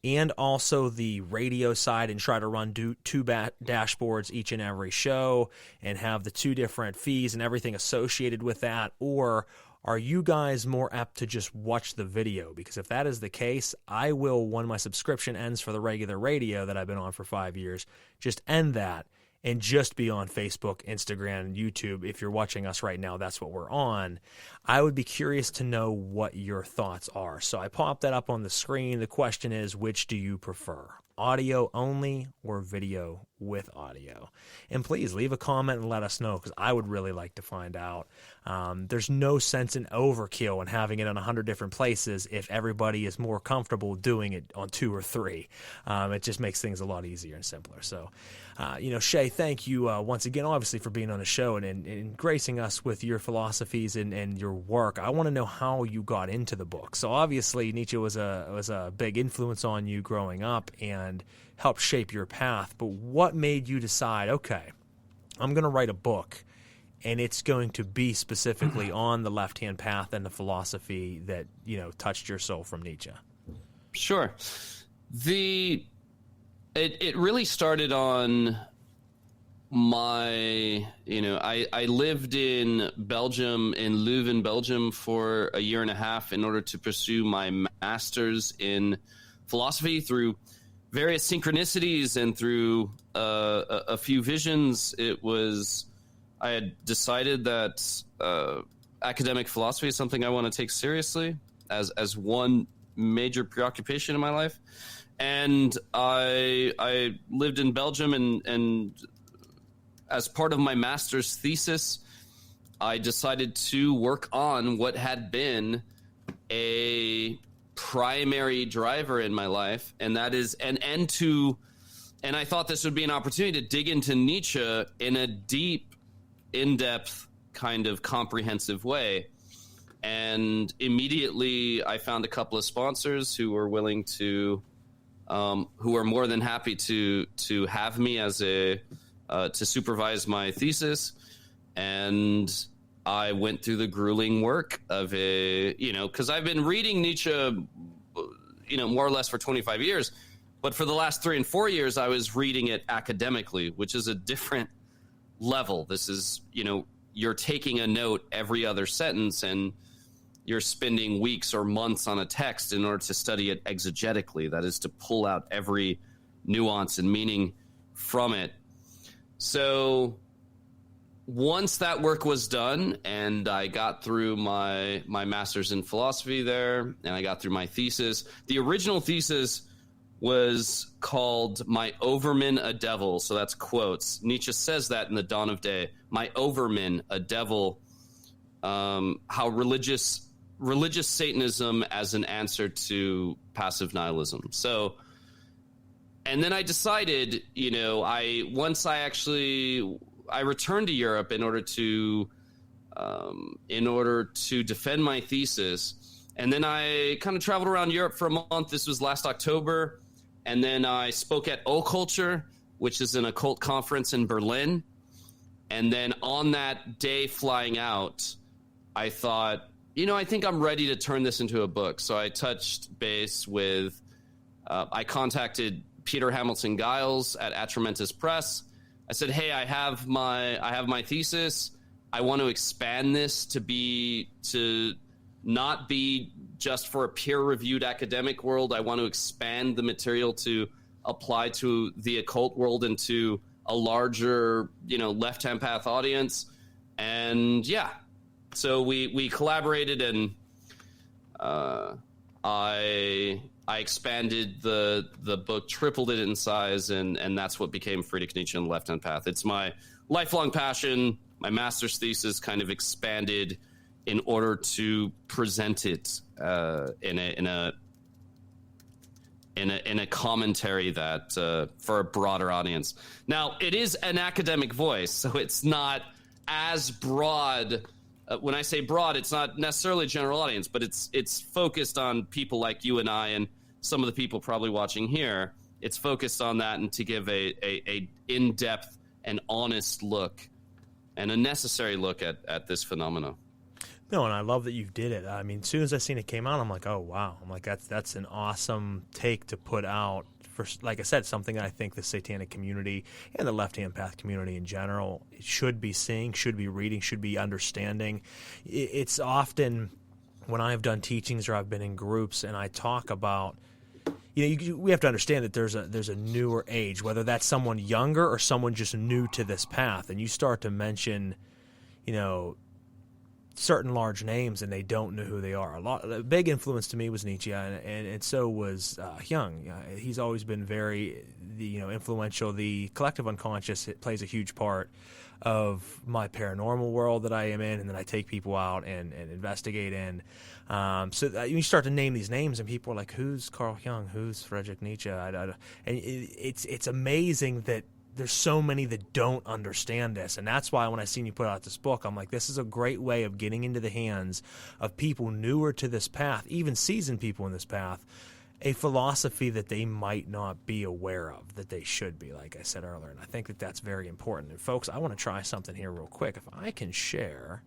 S1: and also the radio side and try to run 2 dashboards each and every show and have the 2 different fees and everything associated with that? Or are you guys more apt to just watch the video? Because if that is the case, I will, when my subscription ends for the regular radio that I've been on for 5 years, just end that and just be on Facebook, Instagram, and YouTube. If you're watching us right now, that's what we're on. I would be curious to know what your thoughts are. So I popped that up on the screen. The question is, which do you prefer? audio only or video with audio? And please leave a comment and let us know, because I would really like to find out. There's no sense in overkill and having it on 100 different places if everybody is more comfortable doing it on 2 or 3. It just makes things a lot easier and simpler. So, Shea, thank you once again, obviously, for being on the show and gracing us with your philosophies and your work. I want to know how you got into the book. So obviously Nietzsche was a big influence on you growing up and helped shape your path. But what made you decide, okay, I'm going to write a book, and it's going to be specifically on the left-hand path and the philosophy that, touched your soul from Nietzsche?
S2: Sure. It really started on my, I lived in Belgium, in Leuven, Belgium, for a year and a half in order to pursue my master's in philosophy. Through various synchronicities and through a few visions, I had decided that academic philosophy is something I want to take seriously as one major preoccupation in my life. And I lived in Belgium, and as part of my master's thesis, I decided to work on what had been a primary driver in my life, and that is an end to, and I thought this would be an opportunity to dig into Nietzsche in a deep, in-depth, kind of comprehensive way. And immediately I found a couple of sponsors who were willing to, who are more than happy to have me as to supervise my thesis. And I went through the grueling work of because I've been reading Nietzsche, more or less for 25 years, but for the last 3 and 4 years, I was reading it academically, which is a different level. This is, you're taking a note every other sentence, and you're spending weeks or months on a text in order to study it exegetically. That is, to pull out every nuance and meaning from it. So once that work was done and I got through my master's in philosophy there, and I got through my thesis, the original thesis was called My Overman, a Devil. So that's quotes. Nietzsche says that in The Dawn of Day. My Overman, a Devil. How religious Satanism as an answer to passive nihilism. So, and then I decided, I returned to Europe in order to defend my thesis. And then I kind of traveled around Europe for a month. This was last October. And then I spoke at Occulture, which is an occult conference in Berlin. And then on that day flying out, I thought, I think I'm ready to turn this into a book. So I touched base with, I contacted Peter Hamilton Giles at Atramentus Press. I said, hey, I have my thesis. I want to expand this to not be just for a peer-reviewed academic world. I want to expand the material to apply to the occult world and to a larger, left-hand path audience. And so we collaborated, and I expanded the book, tripled it in size, and that's what became Friedrich Nietzsche and the Left-Hand Path. It's my lifelong passion. My master's thesis kind of expanded in order to present it in a commentary that for a broader audience. Now, it is an academic voice, so it's not as broad. When I say broad, it's not necessarily general audience, but it's focused on people like you and I and some of the people probably watching here. It's focused on that, and to give a in-depth and honest look and a necessary look at this phenomena.
S1: No, and I love that you did it. I mean, as soon as I seen it came out, I'm like, oh, wow. I'm like, that's an awesome take to put out for, like I said, something I think the satanic community and the left-hand path community in general should be seeing, should be reading, should be understanding. It's often when I've done teachings or I've been in groups and I talk about, we have to understand that there's a newer age, whether that's someone younger or someone just new to this path, and you start to mention, certain large names and they don't know who they are. A big influence to me was Nietzsche, and so was Jung. He's always been very influential. The collective unconscious, it plays a huge part of my paranormal world that I am in, and then I take people out and investigate in. So you start to name these names, and people are like, "Who's Carl Jung? Who's Friedrich Nietzsche?" And it's amazing that there's so many that don't understand this, and that's why when I seen you put out this book, I'm like, this is a great way of getting into the hands of people newer to this path, even seasoned people in this path, a philosophy that they might not be aware of, that they should be, like I said earlier. And I think that that's very important. And folks, I want to try something here real quick. If I can share,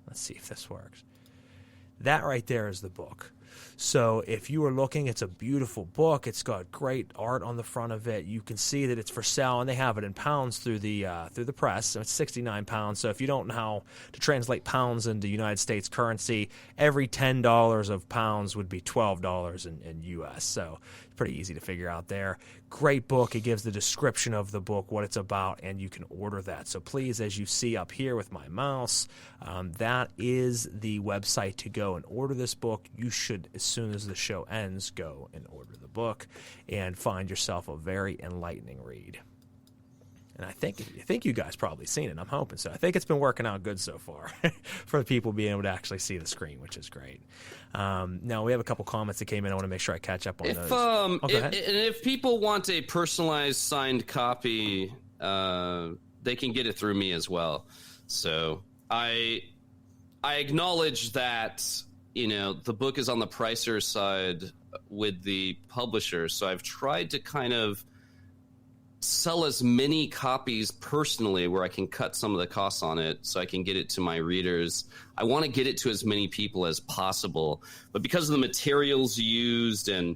S1: let's see if this works. That right there is the book. So if you are looking, it's a beautiful book. It's got great art on the front of it. You can see that it's for sale, and they have it in pounds through the press. So it's 69 pounds. So if you don't know how to translate pounds into United States currency, every $10 of pounds would be $12 in U.S. So it's pretty easy to figure out there. Great book. It gives the description of the book, what it's about, and you can order that. So please, as you see up here with my mouse, that is the website to go and order this book. You should, as soon as the show ends, go and order the book and find yourself a very enlightening read. And I think you guys probably seen it. I'm hoping so. I think it's been working out good so far for the people being able to actually see the screen, which is great. Now, we have a couple comments that came in. I want to make sure I catch up on those.
S2: If people want a personalized signed copy, they can get it through me as well. So I acknowledge that, the book is on the pricer side with the publisher. So I've tried to kind of sell as many copies personally where I can cut some of the costs on it so I can get it to my readers. I want to get it to as many people as possible. But because of the materials used and,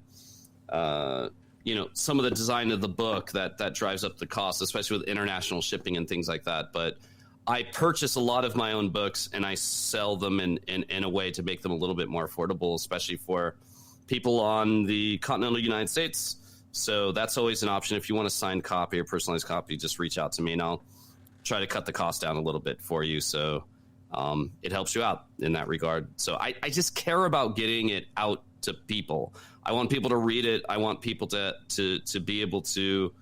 S2: some of the design of the book, that drives up the cost, especially with international shipping and things like that. But I purchase a lot of my own books and I sell them in a way to make them a little bit more affordable, especially for people on the continental United States. So that's always an option. If you want a signed copy or personalized copy, just reach out to me and I'll try to cut the cost down a little bit for you. So it helps you out in that regard. So I just care about getting it out to people. I want people to read it. I want people to be able to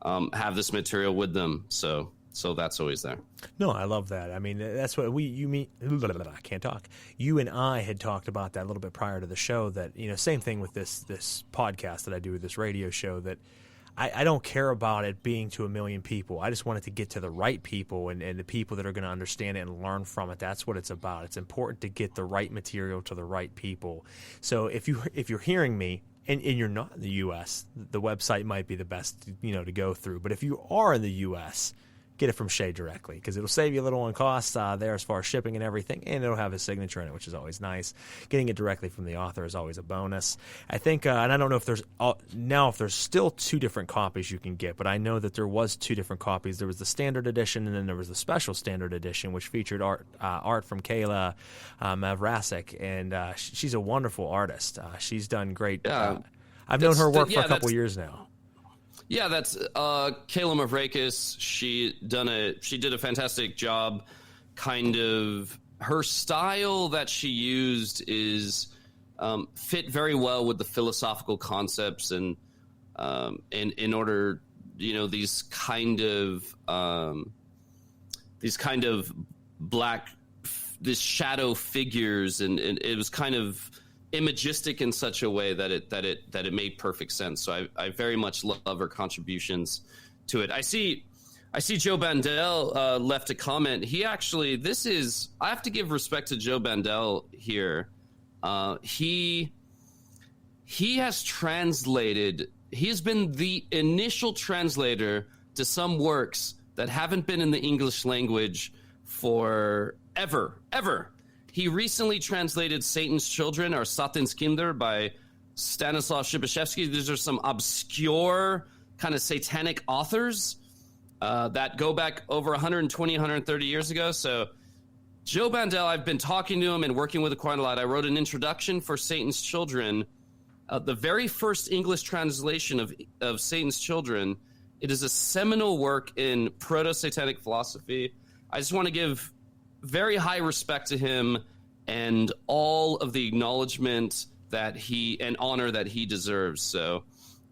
S2: have this material with them. So that's always there.
S1: No, I love that. I mean, that's what I can't talk. You and I had talked about that a little bit prior to the show, that, same thing with this podcast that I do with this radio show, that I don't care about it being to a million people. I just want it to get to the right people and the people that are going to understand it and learn from it. That's what it's about. It's important to get the right material to the right people. So if you're hearing me, and you're not in the U.S., the website might be the best, to go through. But if you are in the U.S., get it from Shea directly, because it'll save you a little on costs there as far as shipping and everything, and it'll have his signature in it, which is always nice. Getting it directly from the author is always a bonus. I think, and I don't know if there's still two different copies you can get, but I know that there was two different copies. There was the standard edition, and then there was the special standard edition, which featured art from Kayla Mavrasik, and she's a wonderful artist. She's done great. I've known her work for a couple years now.
S2: Yeah, that's Kayla Mavrakis. She did a fantastic job. Kind of her style that she used is fit very well with the philosophical concepts, and in order, these kind of shadow figures, and it was kind of imagistic in such a way that it made perfect sense. So I very much love her contributions to it. I see Joe Bandel left a comment. He actually, I have to give respect to Joe Bandel here. He has translated. He's been the initial translator to some works that haven't been in the English language for ever. He recently translated Satan's Children, or Satan's Kinder, by Stanislaw Szybyszewski. These are some obscure kind of satanic authors that go back over 120, 130 years ago. So Joe Bandel, I've been talking to him and working with him quite a lot. I wrote an introduction for Satan's Children, the very first English translation of Satan's Children. It is a seminal work in proto-satanic philosophy. I just want to give very high respect to him and all of the acknowledgement that and honor that he deserves. So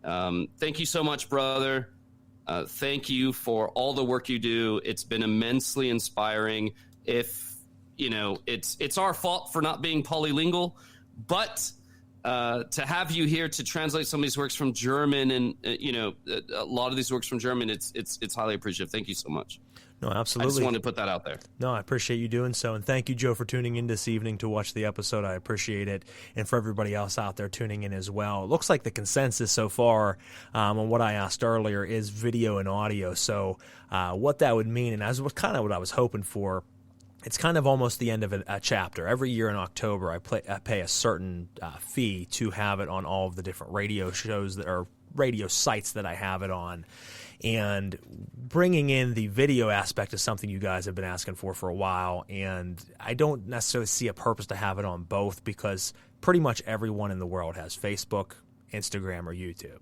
S2: thank you so much, brother. Thank you for all the work you do. It's been immensely inspiring. If, it's our fault for not being polylingual, but to have you here to translate some of these works from German and, a lot of these works from German, it's highly appreciative. Thank you so much.
S1: No, absolutely.
S2: I just wanted to put that out there.
S1: No, I appreciate you doing so. And thank you, Joe, for tuning in this evening to watch the episode. I appreciate it. And for everybody else out there tuning in as well. It looks like the consensus so far on what I asked earlier is video and audio. So what that would mean, and as was kind of what I was hoping for, it's kind of almost the end of a chapter. Every year in October, I pay a certain fee to have it on all of the different radio shows that are radio sites that I have it on. And bringing in the video aspect is something you guys have been asking for a while, and I don't necessarily see a purpose to have it on both because pretty much everyone in the world has Facebook, Instagram, or YouTube.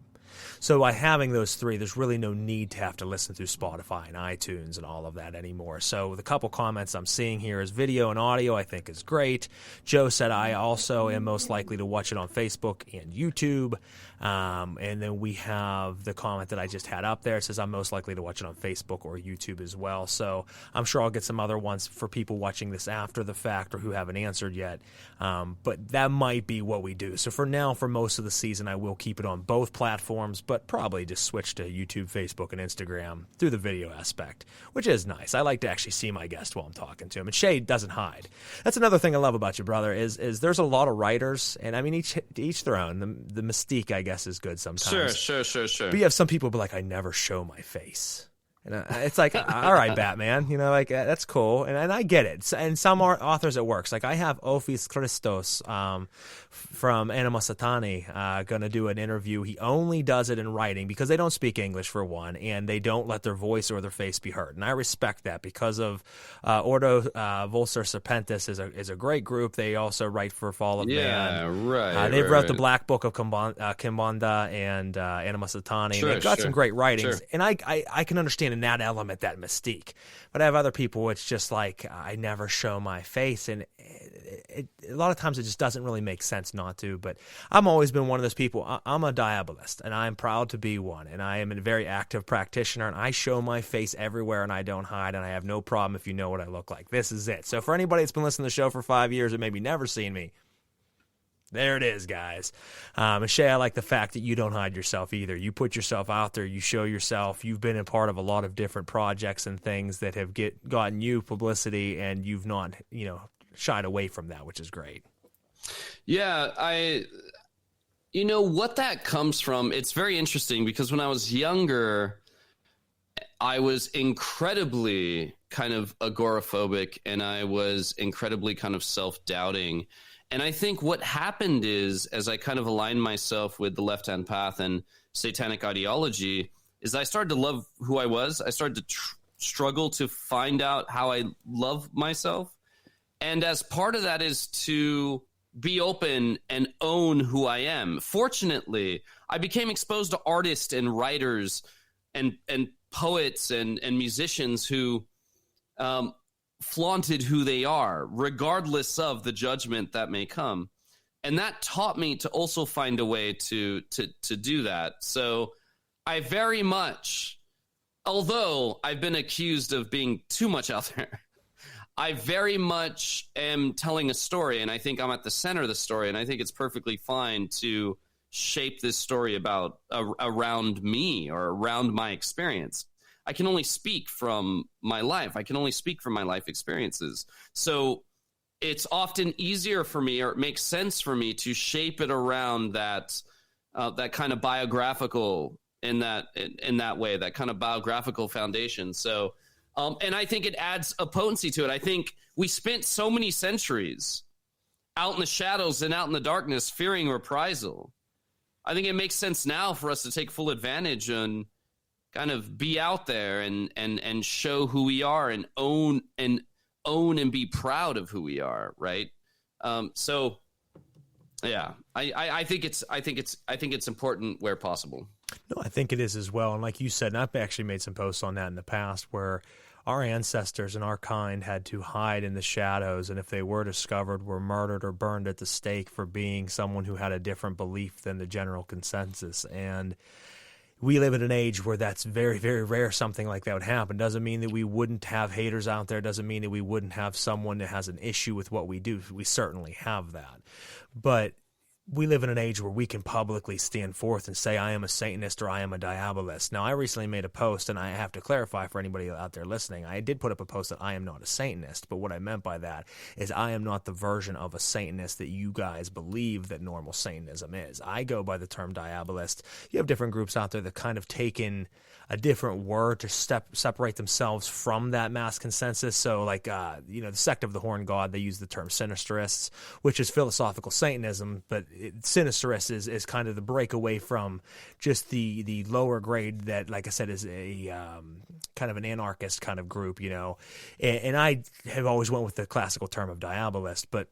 S1: So by having those three, there's really no need to have to listen through Spotify and iTunes and all of that anymore. So the couple comments I'm seeing here is video and audio I think is great. Joe said I also am most likely to watch it on Facebook and YouTube. And then we have the comment that I just had up there. It says I'm most likely to watch it on Facebook or YouTube as well. So I'm sure I'll get some other ones for people watching this after the fact or who haven't answered yet. But that might be what we do. So for now, for most of the season, I will keep it on both platforms, but probably just switch to YouTube, Facebook, and Instagram through the video aspect, which is nice. I like to actually see my guest while I'm talking to him. And Shea doesn't hide. That's another thing I love about you, brother, is there's a lot of writers, and I mean, each their own. The mystique, I guess, is good sometimes.
S2: Sure.
S1: But you have some people be like, I never show my face. And it's like, all right, Batman, that's cool. And I get it. And some authors it works. Like I have Ophis Christos from Anima Satani going to do an interview. He only does it in writing because they don't speak English for one, and they don't let their voice or their face be heard. And I respect that because of Ordo Volser Serpentis is a great group. They also write for Fall of Man.
S2: Yeah, right.
S1: They've wrote the Black Book of Kimbanda and Anima Satani.
S2: Sure,
S1: they've got some great writings.
S2: Sure.
S1: And I can understand in that element, that mystique. But I have other people, it's just like, I never show my face. And a lot of times it just doesn't really make sense not to. But I've always been one of those people. I'm a diabolist, and I'm proud to be one. And I am a very active practitioner, and I show my face everywhere, and I don't hide, and I have no problem if you know what I look like. This is it. So for anybody that's been listening to the show for 5 years and maybe never seen me, there it is, guys. And Shea, I like the fact that you don't hide yourself either. You put yourself out there. You show yourself. You've been a part of a lot of different projects and things that have gotten you publicity, and you've not, shied away from that, which is great.
S2: Yeah, what that comes from, it's very interesting because when I was younger, I was incredibly kind of agoraphobic, and I was incredibly kind of self-doubting. And I think what happened is, as I kind of aligned myself with the left-hand path and satanic ideology, is I started to love who I was. I started to struggle to find out how I love myself. And as part of that is to be open and own who I am. Fortunately, I became exposed to artists and writers and poets and musicians who flaunted who they are, regardless of the judgment that may come. And that taught me to also find a way to do that. So I very much, although I've been accused of being too much out there, I very much am telling a story, and I think I'm at the center of the story, and I think it's perfectly fine to shape this story about around me or around my experience. I can only speak from my life. I can only speak from my life experiences. So it's often easier for me, or it makes sense for me to shape it around that kind of biographical in that way, that kind of biographical foundation. So, and I think it adds a potency to it. I think we spent so many centuries out in the shadows and out in the darkness fearing reprisal. I think it makes sense now for us to take full advantage and kind of be out there and show who we are and own and be proud of who we are, right? So yeah, I think it's important where possible.
S1: No, I think it is as well. And like you said, and I've actually made some posts on that in the past where our ancestors and our kind had to hide in the shadows, and if they were discovered, were murdered or burned at the stake for being someone who had a different belief than the general consensus. And we live in an age where that's very, very rare something like that would happen. Doesn't mean that we wouldn't have haters out there. Doesn't mean that we wouldn't have someone that has an issue with what we do. We certainly have that. But we live in an age where we can publicly stand forth and say, I am a Satanist or I am a Diabolist. Now, I recently made a post, and I have to clarify for anybody out there listening, I did put up a post that I am not a Satanist, but what I meant by that is I am not the version of a Satanist that you guys believe that normal Satanism is. I go by the term Diabolist. You have different groups out there that kind of taken a different word to separate themselves from that mass consensus. So like, the sect of the Horned God, they use the term Sinisterists, which is philosophical Satanism, but Sinisterist is kind of the breakaway from just the lower grade that, like I said, is a kind of an anarchist kind of group, and I have always went with the classical term of Diabolist, but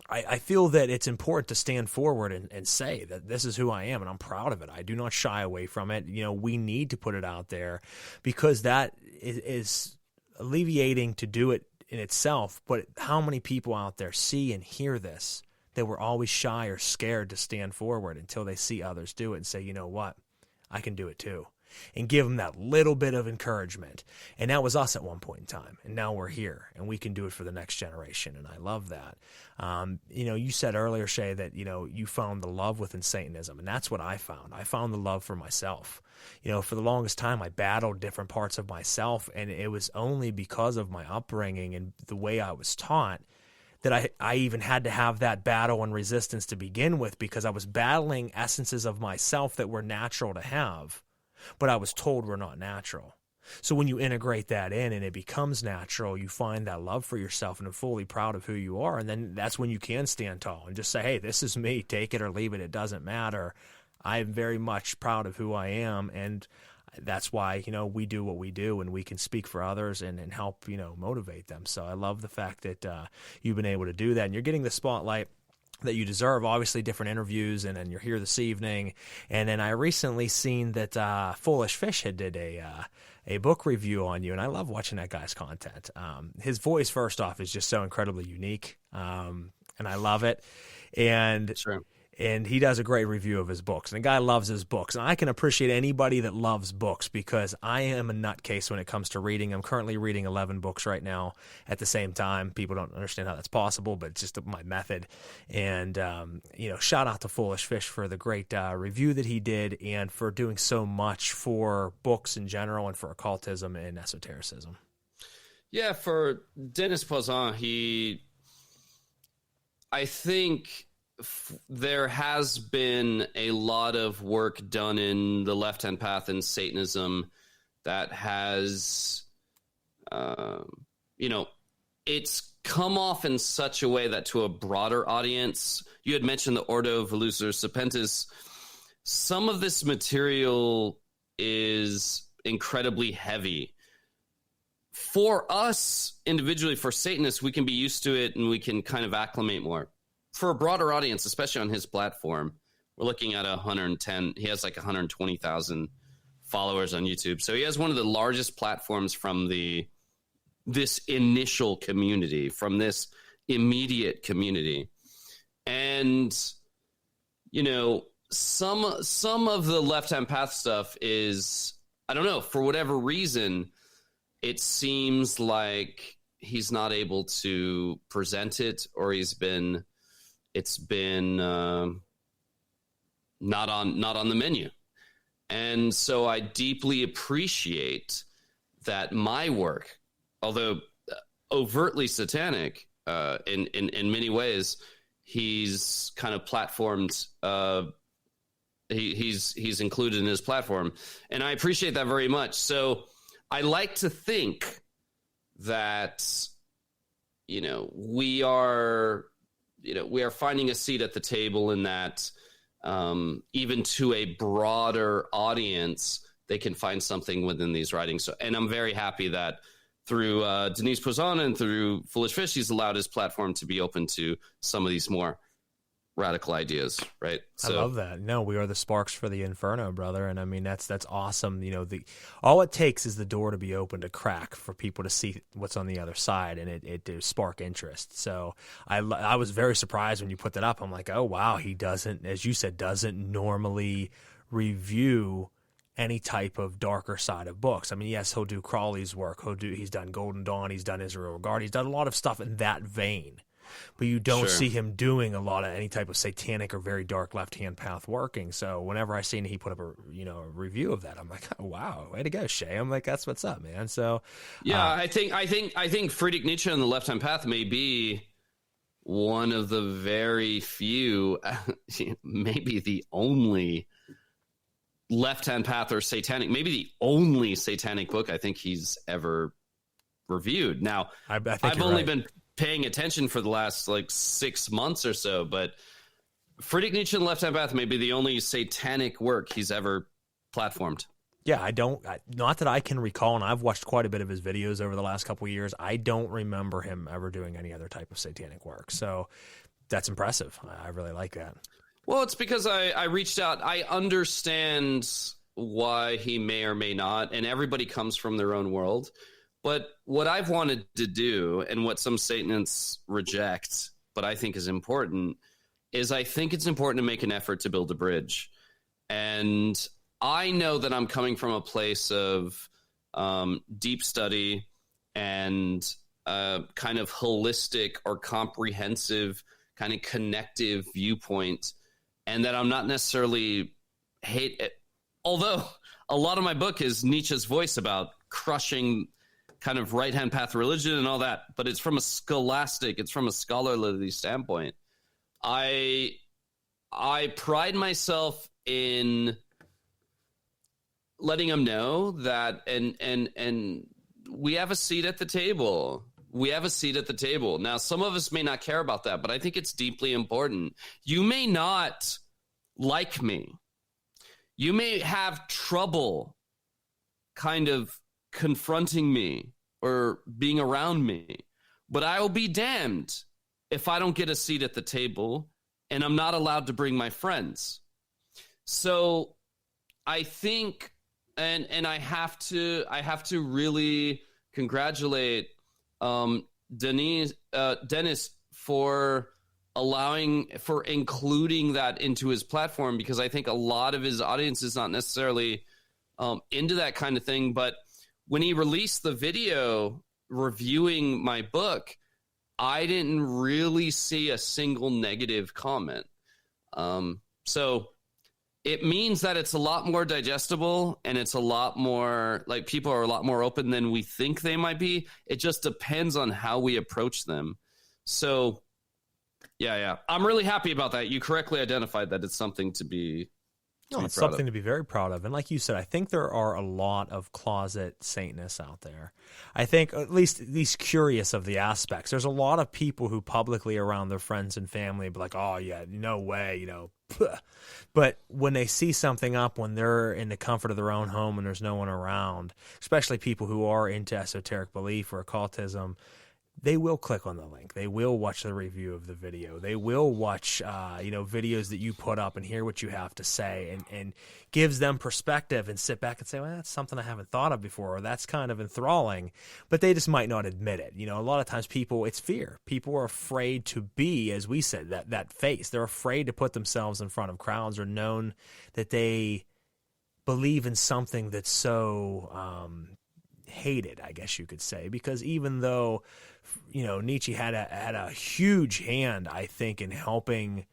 S1: I feel that it's important to stand forward and say that this is who I am, and I'm proud of it. I do not shy away from it. We need to put it out there because that is alleviating to do it in itself. But how many people out there see and hear this that were always shy or scared to stand forward until they see others do it and say, you know what, I can do it too. And give them that little bit of encouragement. And that was us at one point in time. And now we're here, and we can do it for the next generation. And I love that. You said earlier, Shea, that, you found the love within Satanism. And that's what I found. I found the love for myself. For the longest time, I battled different parts of myself. And it was only because of my upbringing and the way I was taught that I even had to have that battle and resistance to begin with, because I was battling essences of myself that were natural to have, but I was told were not natural. So when you integrate that in and it becomes natural, you find that love for yourself and are fully proud of who you are. And then that's when you can stand tall and just say, hey, this is me. Take it or leave it. It doesn't matter. I'm very much proud of who I am. And that's why, we do what we do, and we can speak for others and help, motivate them. So I love the fact that you've been able to do that, and you're getting the spotlight that you deserve. Obviously different interviews, and then you're here this evening. And then I recently seen that Foolish Fish had did a book review on you, and I love watching that guy's content. His voice, first off, is just so incredibly unique, and I love it. And
S2: sure.
S1: And he does a great review of his books. And the guy loves his books. And I can appreciate anybody that loves books, because I am a nutcase when it comes to reading. I'm currently reading 11 books right now at the same time. People don't understand how that's possible, but it's just my method. And, shout out to Foolish Fish for the great review that he did, and for doing so much for books in general and for occultism and esotericism.
S2: Yeah, for Dennis Poisson, I think there has been a lot of work done in the left-hand path in Satanism that has, it's come off in such a way that to a broader audience, you had mentioned the Ordo Velusor Serpentis, some of this material is incredibly heavy. For us individually, for Satanists, we can be used to it and we can kind of acclimate more. For a broader audience, especially on his platform, we're looking at 110. He has like 120,000 followers on YouTube. So he has one of the largest platforms from this initial community, from this immediate community. And, some of the left-hand path stuff is, I don't know, for whatever reason, it seems like he's not able to present it, or it's been not on the menu. And so I deeply appreciate that my work, although overtly satanic in many ways, he's kind of platformed, he's included in his platform. And I appreciate that very much. So I like to think that, we are finding a seat at the table, in that even to a broader audience, they can find something within these writings. So, and I'm very happy that through Denise Poisson and through Foolish Fish, he's allowed his platform to be open to some of these more radical ideas, right?
S1: I love that. No, we are the sparks for the inferno, brother. And I mean, that's awesome. You know, all it takes is the door to be open to crack for people to see what's on the other side, and it to spark interest. So I was very surprised when you put that up. I'm like, oh wow, he doesn't, as you said, doesn't normally review any type of darker side of books. I mean, yes, he'll do Crowley's work. He's done Golden Dawn. He's done Israel Regard. He's done a lot of stuff in that vein. But you don't see him doing a lot of any type of satanic or very dark left-hand path working. So whenever I seen he put up a review of that, I'm like, oh, wow, way to go, Shea. I'm like, that's what's up, man. So
S2: yeah, I think Friedrich Nietzsche on the left-hand path may be one of the very few, maybe the only left-hand path or satanic, maybe the only satanic book I think he's ever reviewed. Now,
S1: I think
S2: I've
S1: you're
S2: only
S1: right.
S2: been paying attention for the last 6 months or so, but Friedrich Nietzsche and Left Hand Path may be the only satanic work he's ever platformed.
S1: Yeah, not that I can recall, and I've watched quite a bit of his videos over the last couple of years. I don't remember him ever doing any other type of satanic work. So that's impressive. I really like that.
S2: Well, it's because I reached out. I understand why he may or may not, and everybody comes from their own world. But what I've wanted to do, and what some Satanists reject, but I think is important, is I think it's important to make an effort to build a bridge. And I know that I'm coming from a place of deep study and kind of holistic or comprehensive, kind of connective viewpoint, and that I'm not necessarily hate it. Although a lot of my book is Nietzsche's voice about crushing kind of right-hand path religion and all that, but it's from a scholarly standpoint. I pride myself in letting them know that, and we have a seat at the table. We have a seat at the table. Now, some of us may not care about that, but I think it's deeply important. You may not like me. You may have trouble kind of confronting me or being around me, but I will be damned if I don't get a seat at the table and I'm not allowed to bring my friends. So I think, and I have to really congratulate Dennis for including that into his platform, because I think a lot of his audience is not necessarily into that kind of thing. But when he released the video reviewing my book, I didn't really see a single negative comment. So it means that it's a lot more digestible, and it's a lot more, like, people are a lot more open than we think they might be. It just depends on how we approach them. So yeah. I'm really happy about that. You correctly identified that it's something to be
S1: it's something to be very proud of. And like you said, I think there are a lot of closet Satanists out there. I think at least curious of the aspects. There's a lot of people who publicly around their friends and family be like, oh yeah, no way, But when they see something up, when they're in the comfort of their own home and there's no one around, especially people who are into esoteric belief or occultism, they will click on the link. They will watch the review of the video. They will watch, videos that you put up and hear what you have to say, and gives them perspective, and sit back and say, well, that's something I haven't thought of before, or that's kind of enthralling, but they just might not admit it. A lot of times it's fear. People are afraid to be, as we said, that face. They're afraid to put themselves in front of crowds, or known that they believe in something that's so hated, I guess you could say, because even though Nietzsche had a huge hand, I think, in helping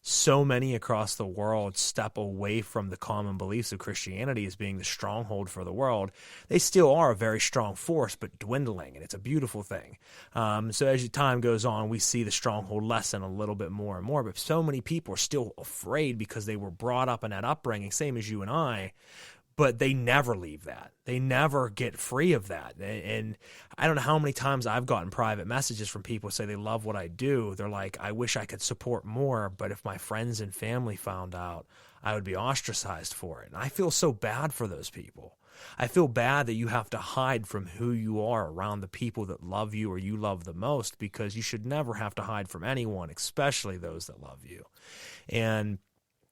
S1: so many across the world step away from the common beliefs of Christianity as being the stronghold for the world, they still are a very strong force, but dwindling, and it's a beautiful thing. So as time goes on, we see the stronghold lessen a little bit more and more, but so many people are still afraid because they were brought up in that upbringing, same as you and I, but they never leave that. They never get free of that. And I don't know how many times I've gotten private messages from people who say they love what I do. They're like, I wish I could support more, but if my friends and family found out, I would be ostracized for it. And I feel so bad for those people. I feel bad that you have to hide from who you are around the people that love you or you love the most, because you should never have to hide from anyone, especially those that love you. And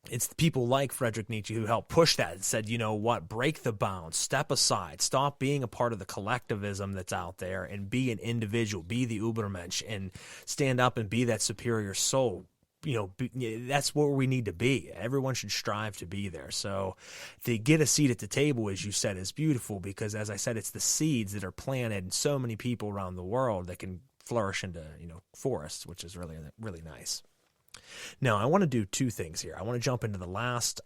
S1: it's people like Friedrich Nietzsche who helped push that and said, you know what, break the bounds, step aside, stop being a part of the collectivism that's out there and be an individual, be the Übermensch, and stand up and be that superior soul. That's where we need to be. Everyone should strive to be there. So to get a seat at the table, as you said, is beautiful, because, as I said, it's the seeds that are planted in so many people around the world that can flourish into, forests, which is really, really nice. Now, I want to do two things here. I want to jump into the last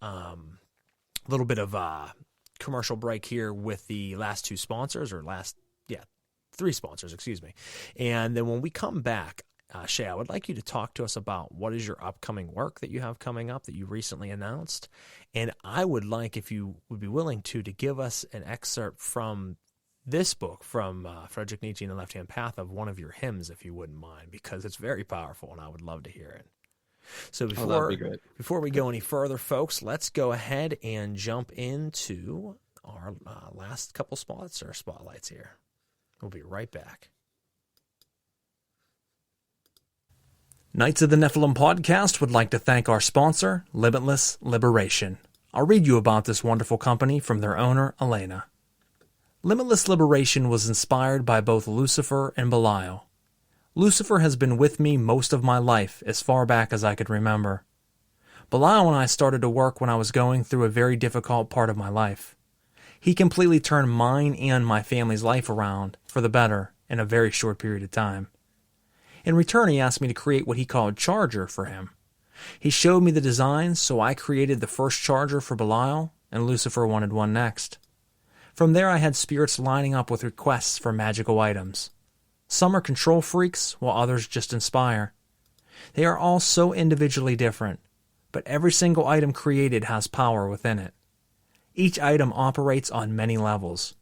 S1: little bit of commercial break here with the last two sponsors, three sponsors, excuse me. And then when we come back, Shea, I would like you to talk to us about what is your upcoming work that you have coming up that you recently announced. And I would like, if you would be willing to give us an excerpt from this book, from Friedrich Nietzsche and the Left-Hand Path, of one of your hymns, if you wouldn't mind, because it's very powerful and I would love to hear it. So before we go any further, folks, let's go ahead and jump into our last couple spots or spotlights here. We'll be right back. Knights of the Nephilim podcast would like to thank our sponsor, Limitless Liberation. I'll read you about this wonderful company from their owner, Elena. Limitless Liberation was inspired by both Lucifer and Belial. Lucifer has been with me most of my life, as far back as I could remember. Belial and I started to work when I was going through a very difficult part of my life. He completely turned mine and my family's life around for the better in a very short period of time. In return, he asked me to create what he called Charger for him. He showed me the designs, so I created the first Charger for Belial, and Lucifer wanted one next. From there, I had spirits lining up with requests for magical items. Some are control freaks, while others just inspire. They are all so individually different, but every single item created has power within it. Each item operates on many levels.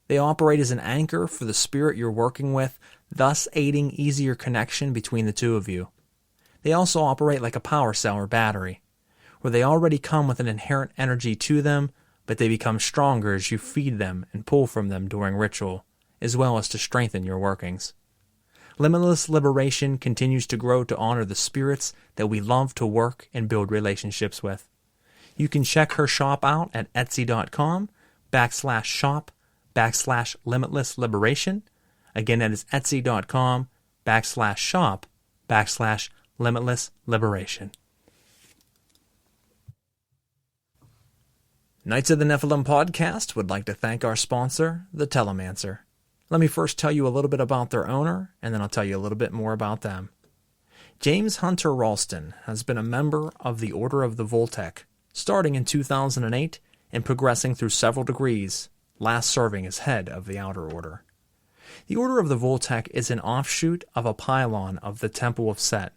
S1: They operate as an anchor for the spirit you're working with, thus aiding easier connection between the two of you. They also operate like a power cell or battery, where they already come with an inherent energy to them, but they become stronger as you feed them and pull from them during ritual, as well as to strengthen your workings. Limitless Liberation continues to grow to honor the spirits that we love to work and build relationships with. You can check her shop out at etsy.com/shop/Limitless Liberation. Again, that is etsy.com/shop/Limitless Liberation. Knights of the Nephilim podcast would like to thank our sponsor, the Telemancer. Let me first tell you a little bit about their owner, and then I'll tell you a little bit more about them. James Hunter Ralston has been a member of the Order of the Voltec, starting in 2008 and progressing through several degrees, last serving as head of the Outer Order. The Order of the Voltec is an offshoot of a pylon of the Temple of Set,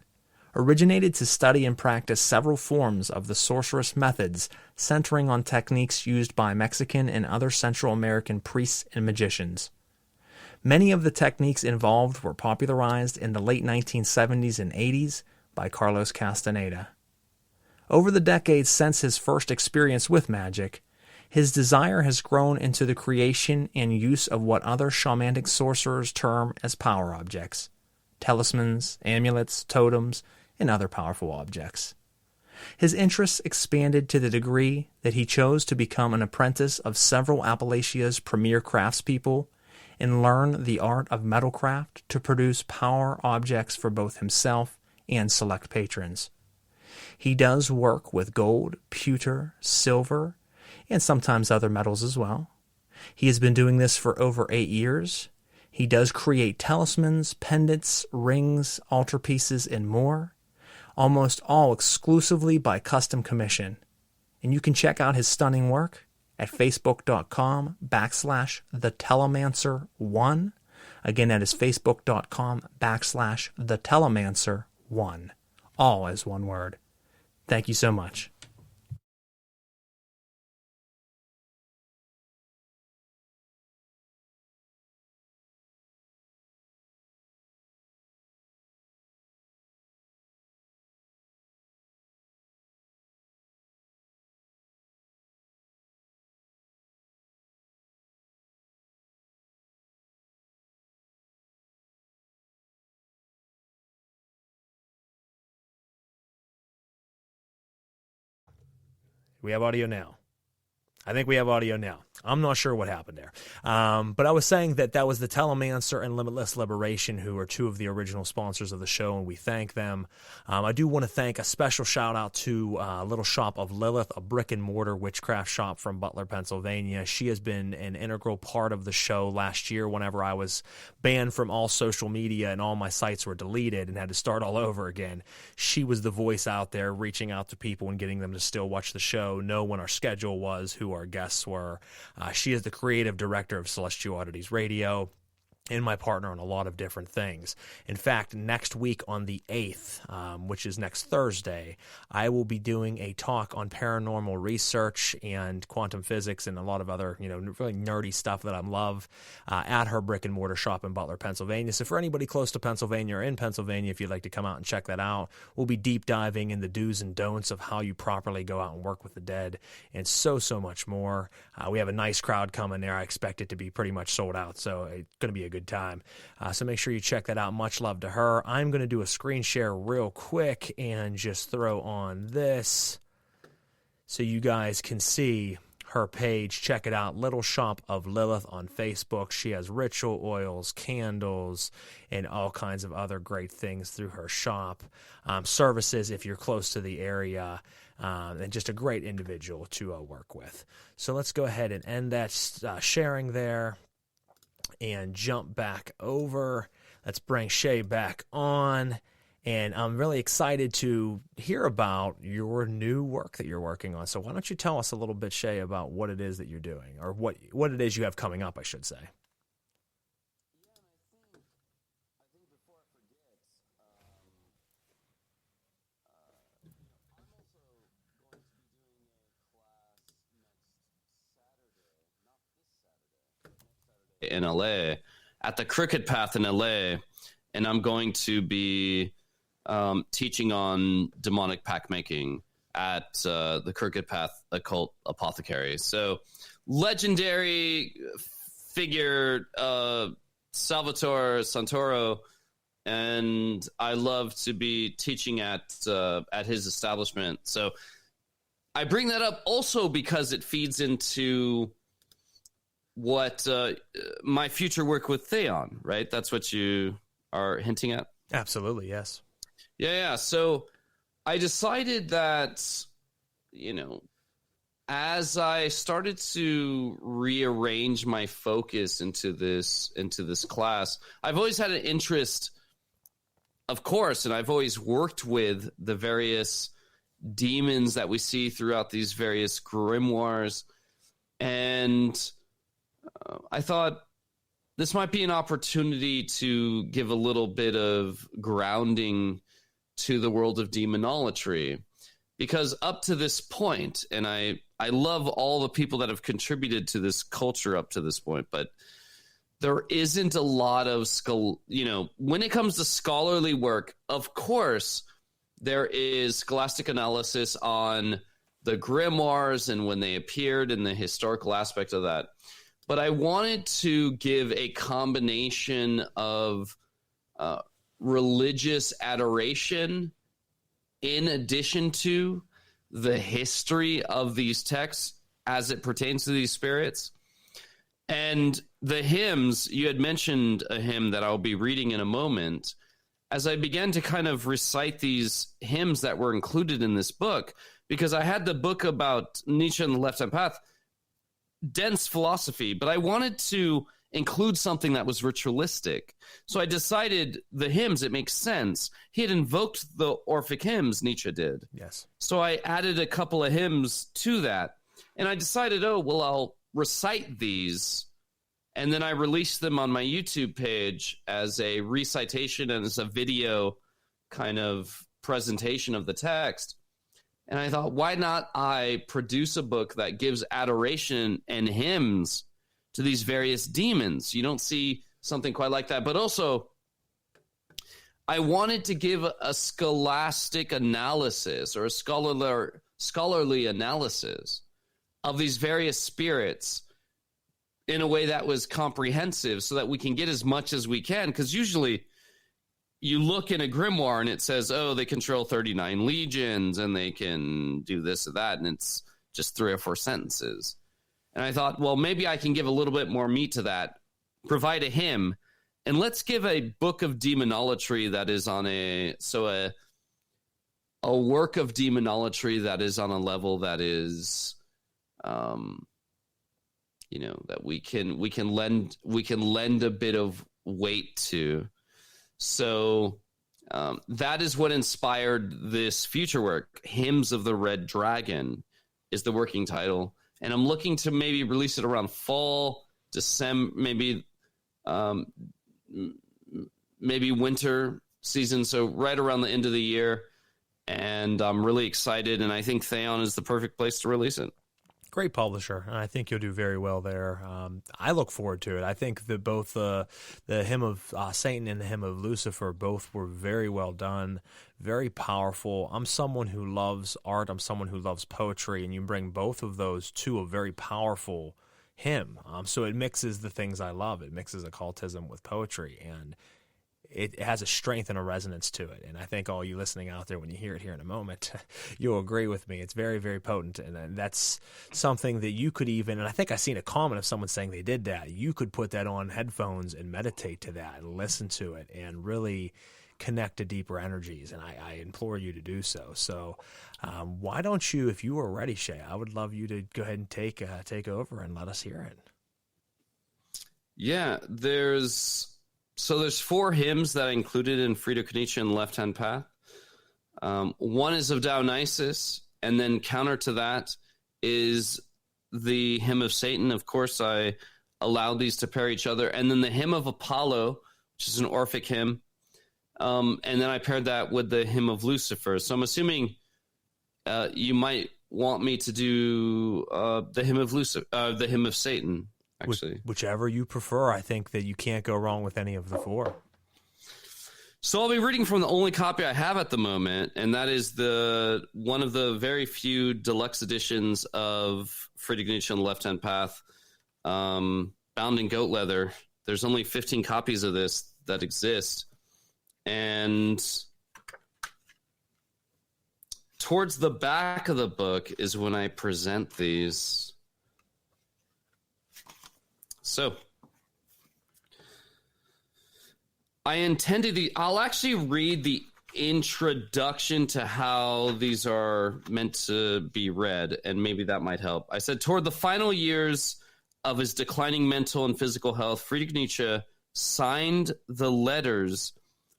S1: originated to study and practice several forms of the sorceress methods centering on techniques used by Mexican and other Central American priests and magicians. Many of the techniques involved were popularized in the late 1970s and 80s by Carlos Castaneda. Over the decades since his first experience with magic, his desire has grown into the creation and use of what other shamanic sorcerers term as power objects, talismans, amulets, totems, and other powerful objects. His interests expanded to the degree that he chose to become an apprentice of several Appalachia's premier craftspeople and learn the art of metalcraft to produce power objects for both himself and select patrons. He does work with gold, pewter, silver, and sometimes other metals as well. He has been doing this for over 8 years. He does create talismans, pendants, rings, altarpieces, and more, almost all exclusively by custom commission. And you can check out his stunning work at facebook.com/thetelemancer1. Again, that is facebook.com/thetelemancer1. All as one word. Thank you so much. We have audio now. I think we have audio now. I'm not sure what happened there. But I was saying that was the Telemancer and Limitless Liberation, who are two of the original sponsors of the show, and we thank them. I do want to thank a special shout out to Little Shop of Lilith, a brick and mortar witchcraft shop from Butler, Pennsylvania. She has been an integral part of the show last year whenever I was banned from all social media and all my sites were deleted and had to start all over again. She was the voice out there reaching out to people and getting them to still watch the show, know when our schedule was, who our guests were. She is the creative director of Celestial Oddities Radio and my partner on a lot of different things. In fact, next week on the 8th, which is next Thursday, I will be doing a talk on paranormal research and quantum physics and a lot of other, really nerdy stuff that I love at her brick and mortar shop in Butler, Pennsylvania. So for anybody close to Pennsylvania or in Pennsylvania, if you'd like to come out and check that out, we'll be deep diving in the do's and don'ts of how you properly go out and work with the dead and so much more. We have a nice crowd coming there. I expect it to be pretty much sold out, so it's going to be a good time. So make sure you check that out. Much love to her. I'm going to do a screen share real quick and just throw on this so you guys can see her page. Check it out. Little Shop of Lilith on Facebook. She has ritual oils, candles, and all kinds of other great things through her shop. Services if you're close to the area. And just a great individual to work with. So let's go ahead and end that sharing there and jump back over. Let's bring Shea back on. And I'm really excited to hear about your new work that you're working on. So why don't you tell us a little bit, Shea, about what it is that you're doing, or what it is you have coming up, I should say.
S2: In LA at the Crooked Path in LA, and I'm going to be teaching on demonic pack making at the Crooked Path Occult Apothecary. So legendary figure Salvatore Santoro, and I love to be teaching at his establishment. So I bring that up also because it feeds into what my future work with Theon, right? That's what you are hinting at?
S1: Absolutely, yes.
S2: Yeah. So I decided that, as I started to rearrange my focus into this class, I've always had an interest, of course, and I've always worked with the various demons that we see throughout these various grimoires, and I thought this might be an opportunity to give a little bit of grounding to the world of demonolatry, because up to this point, and I love all the people that have contributed to this culture up to this point, but there isn't a lot of, when it comes to scholarly work, of course, there is scholastic analysis on the grimoires and when they appeared and the historical aspect of that. But I wanted to give a combination of religious adoration in addition to the history of these texts as it pertains to these spirits. And the hymns, you had mentioned a hymn that I'll be reading in a moment. As I began to kind of recite these hymns that were included in this book, because I had the book about Nietzsche and the Left-Hand Path, dense philosophy, but I wanted to include something that was ritualistic. So I decided the hymns, it makes sense. He had invoked the Orphic hymns, Nietzsche did.
S1: Yes.
S2: So I added a couple of hymns to that. And I decided, I'll recite these. And then I released them on my YouTube page as a recitation and as a video kind of presentation of the text. And I thought, why not I produce a book that gives adoration and hymns to these various demons? You don't see something quite like that. But also, I wanted to give a scholastic analysis or a scholarly analysis of these various spirits in a way that was comprehensive so that we can get as much as we can. Because usually you look in a grimoire and it says, they control 39 legions and they can do this or that. And it's just 3 or 4 sentences. And I thought, well, maybe I can give a little bit more meat to that, provide a hymn, and let's give a book of demonolatry that is on a work of demonolatry that is on a level that is, that we can lend a bit of weight to. So that is what inspired this future work. Hymns of the Red Dragon is the working title, and I'm looking to maybe release it around fall, December, maybe winter season. So right around the end of the year. And I'm really excited, and I think Theon is the perfect place to release it.
S1: Great publisher, and I think you'll do very well there. I look forward to it. I think that both the Hymn of Satan and the Hymn of Lucifer both were very well done, very powerful. I'm someone who loves art. I'm someone who loves poetry, and you bring both of those to a very powerful hymn. So it mixes the things I love. It mixes occultism with poetry, and it has a strength and a resonance to it. And I think all you listening out there, when you hear it here in a moment, you'll agree with me. It's very, very potent. And that's something that you could even, and I think I've seen a comment of someone saying they did that. You could put that on headphones and meditate to that and listen to it and really connect to deeper energies. And I implore you to do so. So why don't you, if you are ready, Shea, I would love you to go ahead and take over and let us hear it.
S2: Yeah, there's 4 hymns that I included in Friedrich Nietzsche and Left Hand Path. One is of Dionysus, and then counter to that is the Hymn of Satan. Of course, I allowed these to pair each other. And then the Hymn of Apollo, which is an Orphic hymn. And then I paired that with the Hymn of Lucifer. So I'm assuming you might want me to do the Hymn of the Hymn of Satan. Actually,
S1: whichever you prefer. I think that you can't go wrong with any of the 4.
S2: So I'll be reading from the only copy I have at the moment, and that is one of the very few deluxe editions of Friedrich Nietzsche on the Left Hand Path, bound in goat leather. There's only 15 copies of this that exist, and towards the back of the book is when I present these. So, I'll actually read the introduction to how these are meant to be read, and maybe that might help. I said, toward the final years of his declining mental and physical health, Friedrich Nietzsche signed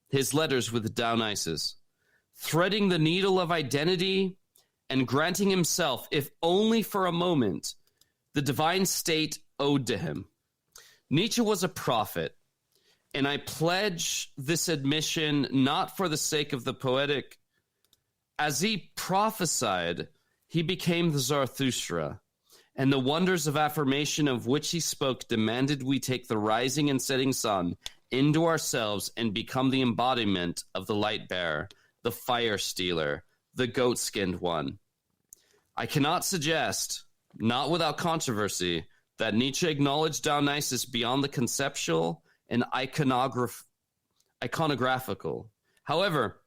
S2: his letters with Dionysus, threading the needle of identity and granting himself, if only for a moment, the divine state owed to him. Nietzsche was a prophet, and I pledge this admission not for the sake of the poetic. As he prophesied, he became the Zarathustra, and the wonders of affirmation of which he spoke demanded we take the rising and setting sun into ourselves and become the embodiment of the light bearer, the fire stealer, the goat-skinned one. I cannot suggest, not without controversy, that Nietzsche acknowledged Dionysus beyond the conceptual and iconographical. However,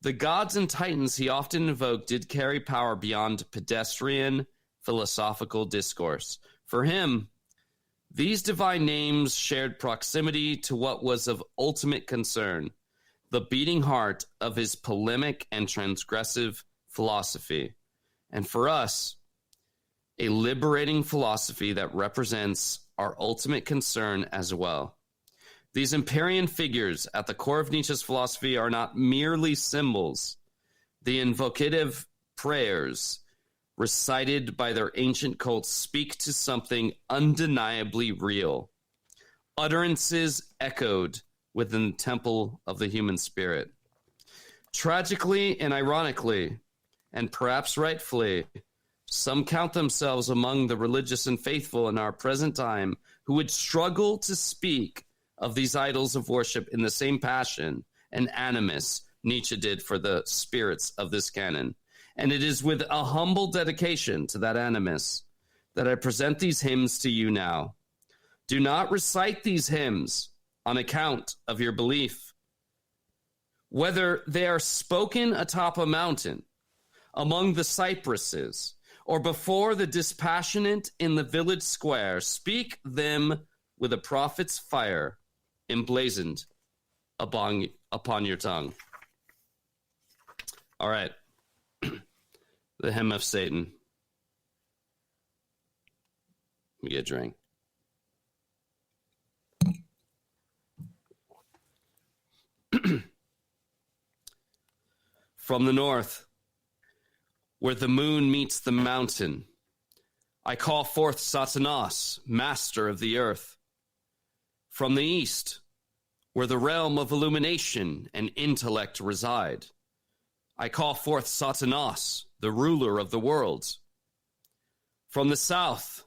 S2: the gods and titans he often invoked did carry power beyond pedestrian philosophical discourse. For him, these divine names shared proximity to what was of ultimate concern, the beating heart of his polemic and transgressive philosophy. And for us, a liberating philosophy that represents our ultimate concern as well. These Empyrean figures at the core of Nietzsche's philosophy are not merely symbols. The invocative prayers recited by their ancient cults speak to something undeniably real. Utterances echoed within the temple of the human spirit. Tragically and ironically, and perhaps rightfully, some count themselves among the religious and faithful in our present time who would struggle to speak of these idols of worship in the same passion and animus Nietzsche did for the spirits of this canon. And it is with a humble dedication to that animus that I present these hymns to you now. Do not recite these hymns on account of your belief, whether they are spoken atop a mountain, among the cypresses, or before the dispassionate in the village square. Speak them with a prophet's fire emblazoned upon your tongue. All right. The hymn of Satan. Let me get a drink. From the north, where the moon meets the mountain, I call forth Satanas, master of the earth. From the east, where the realm of illumination and intellect reside, I call forth Satanas, the ruler of the world. From the south,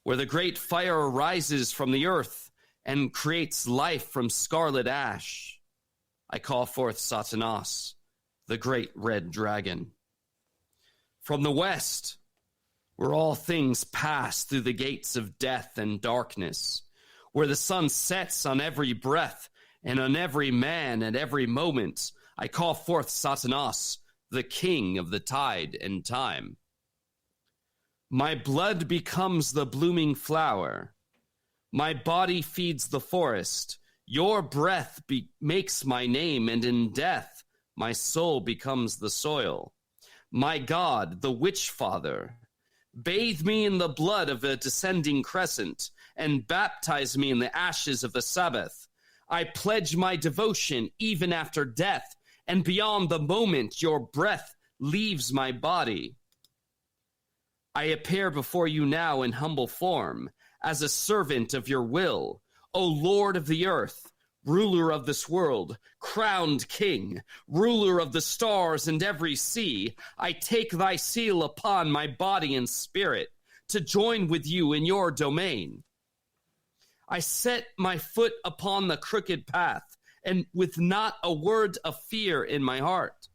S2: where the great fire arises from the earth and creates life from scarlet ash, I call forth Satanas, the great red dragon. From the west, where all things pass through the gates of death and darkness, where the sun sets on every breath and on every man at every moment, I call forth Satanas, the king of the tide and time. My blood becomes the blooming flower. My body feeds the forest. Your breath makes my name, and in death my soul becomes the soil. My God, the witch father, bathe me in the blood of a descending crescent and baptize me in the ashes of the Sabbath. I pledge my devotion even after death, and beyond the moment your breath leaves my body. I appear before you now in humble form, as a servant of your will, O Lord of the earth, ruler of this world, crowned king, ruler of the stars and every sea. I take thy seal upon my body and spirit to join with you in your domain. I set my foot upon the crooked path, and with not a word of fear in my heart.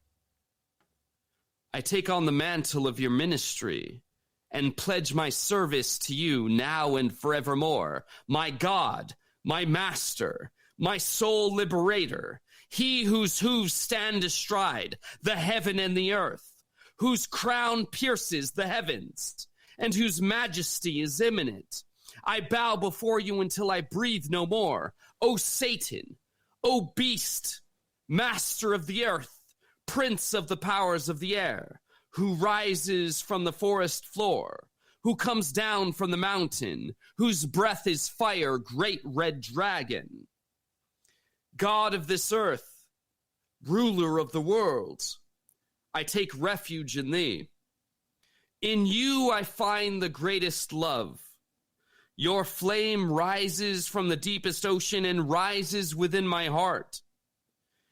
S2: I take on the mantle of your ministry and pledge my service to you now and forevermore. My God, my master, my sole liberator, he whose hooves stand astride the heaven and the earth, whose crown pierces the heavens, and whose majesty is imminent. I bow before you until I breathe no more. O Satan, O beast, master of the earth, prince of the powers of the air, who rises from the forest floor, who comes down from the mountain, whose breath is fire, great red dragon. God of this earth, ruler of the world, I take refuge in thee. In you I find the greatest love. Your flame rises from the deepest ocean and rises within my heart.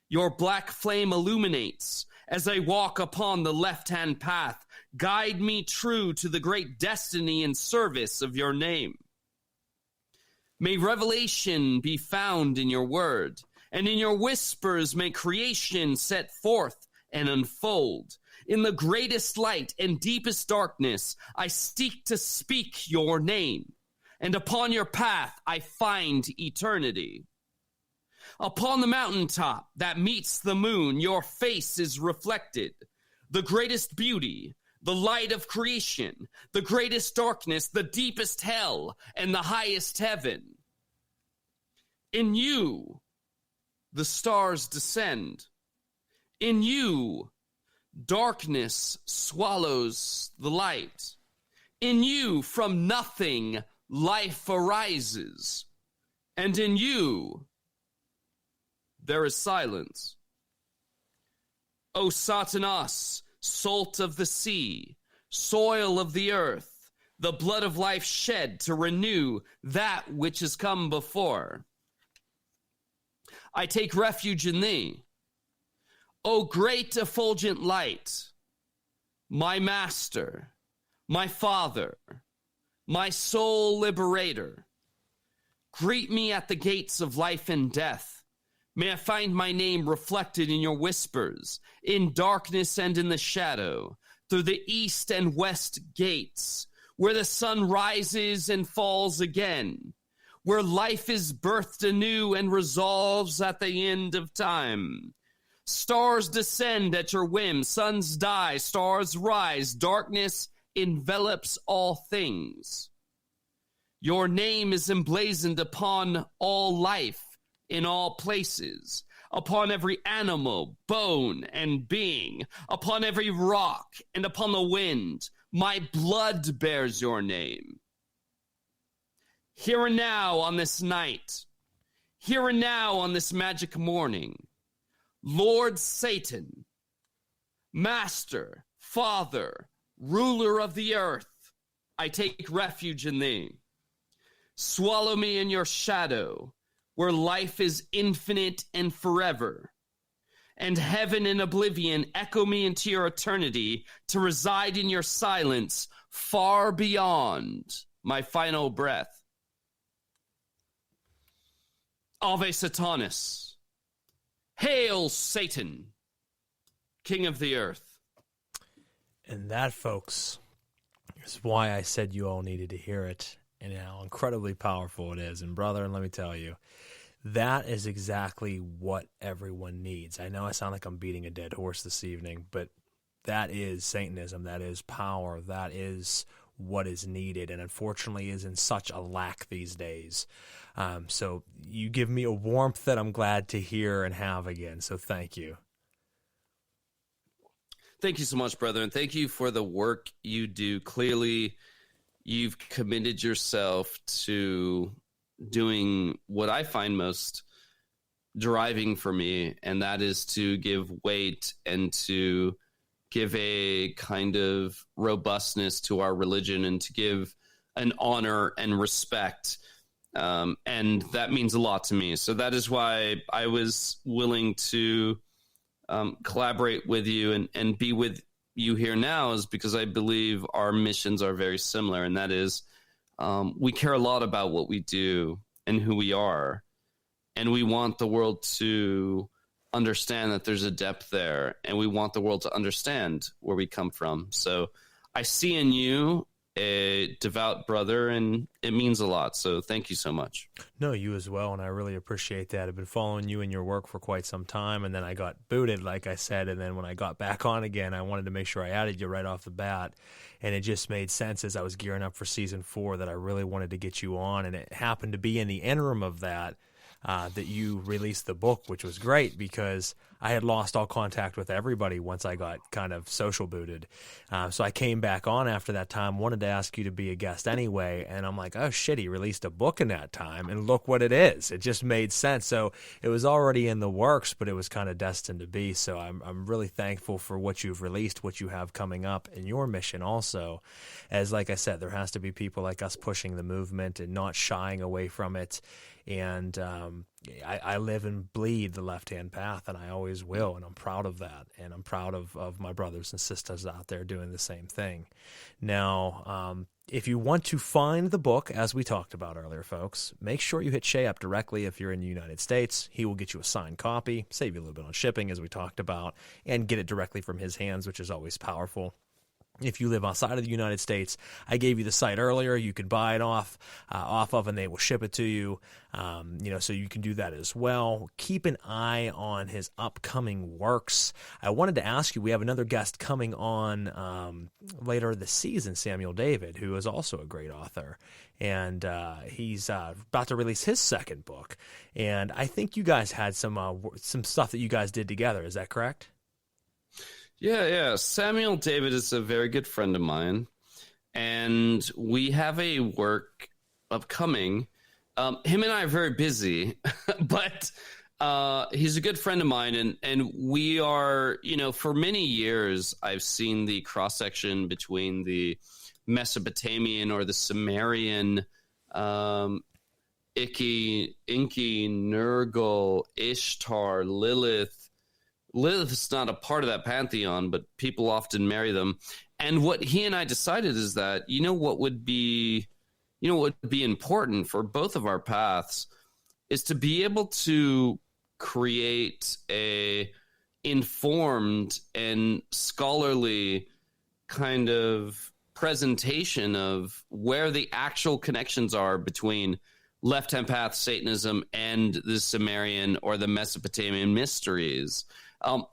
S2: Your black flame illuminates as I walk upon the left-hand path. Guide me true to the great destiny and service of your name. May revelation be found in your word, and in your whispers may creation set forth and unfold. In the greatest light and deepest darkness, I seek to speak your name, and upon your path I find eternity. Upon the mountaintop that meets the moon, your face is reflected. The greatest beauty, the light of creation, the greatest darkness, the deepest hell, and the highest heaven. In you, the stars descend. In you, darkness swallows the light. In you, from nothing, life arises. And in you, there is silence. O Satanas, salt of the sea, soil of the earth, the blood of life shed to renew that which has come before. I take refuge in thee. O great effulgent light, my master, my father, my sole liberator, greet me at the gates of life and death. May I find my name reflected in your whispers, in darkness and in the shadow, through the east and west gates, where the sun rises and falls again, where life is birthed anew and resolves at the end of time. Stars descend at your whim, suns die, stars rise, darkness envelops all things. Your name is emblazoned upon all life in all places, upon every animal, bone, and being, upon every rock, and upon the wind. My blood bears your name. Here and now on this night, here and now on this magic morning, Lord Satan, Master, Father, ruler of the earth, I take refuge in thee. Swallow me in your shadow, where life is infinite and forever, and heaven and oblivion echo me into your eternity to reside in your silence far beyond my final breath. Ave Satanis. Hail Satan, King of the earth.
S1: And that, folks, is why I said you all needed to hear it and how incredibly powerful it is. And brother, let me tell you, that is exactly what everyone needs. I know I sound like I'm beating a dead horse this evening, but that is Satanism. That is power. That is what is needed, and unfortunately is in such a lack these days. So you give me a warmth that I'm glad to hear and have again. So thank you.
S2: Thank you so much, brother, and thank you for the work you do. Clearly, you've committed yourself to doing what I find most driving for me, and that is to give weight and to give a kind of robustness to our religion and to give an honor and respect. And that means a lot to me. So that is why I was willing to collaborate with you and be with you here now, is because I believe our missions are very similar. And that is, we care a lot about what we do and who we are. And we want the world to understand that there's a depth there, and we want the world to understand where we come from. So I see in you a devout brother, and it means a lot. So thank you so much.
S1: No, you as well, and I really appreciate that. I've been following you and your work for quite some time, and then I got booted, like I said, and then when I got back on again, I wanted to make sure I added you right off the bat, and it just made sense as I was gearing up for Season 4 that I really wanted to get you on, and it happened to be in the interim of that that you released the book, which was great because I had lost all contact with everybody once I got kind of social booted. So I came back on after that time, wanted to ask you to be a guest anyway, and I'm like, oh shit, he released a book in that time, and look what it is. It just made sense. So it was already in the works, but it was kind of destined to be. So I'm really thankful for what you've released, what you have coming up in your mission also. As like I said, there has to be people like us pushing the movement and not shying away from it. And I live and bleed the left-hand path, and I always will, and I'm proud of that. And I'm proud of my brothers and sisters out there doing the same thing. Now, if you want to find the book, as we talked about earlier, folks, make sure you hit Shea up directly if you're in the United States. He will get you a signed copy, save you a little bit on shipping, as we talked about, and get it directly from his hands, which is always powerful. If you live outside of the United States, I gave you the site earlier. You can buy it off of, and they will ship it to you. So you can do that as well. Keep an eye on his upcoming works. I wanted to ask you, we have another guest coming on later this season, Samuel David, who is also a great author. And he's about to release his second book. And I think you guys had some stuff that you guys did together. Is that correct?
S2: Yeah. Samuel David is a very good friend of mine, and we have a work upcoming. Him and I are very busy, but he's a good friend of mine, and we are, for many years, I've seen the cross-section between the Mesopotamian or the Sumerian, Enki, Nergal, Ishtar, Lilith. Lilith's not a part of that pantheon, but people often marry them. And what he and I decided is that, what would be important for both of our paths is to be able to create a informed and scholarly kind of presentation of where the actual connections are between left-hand path Satanism and the Sumerian or the Mesopotamian mysteries.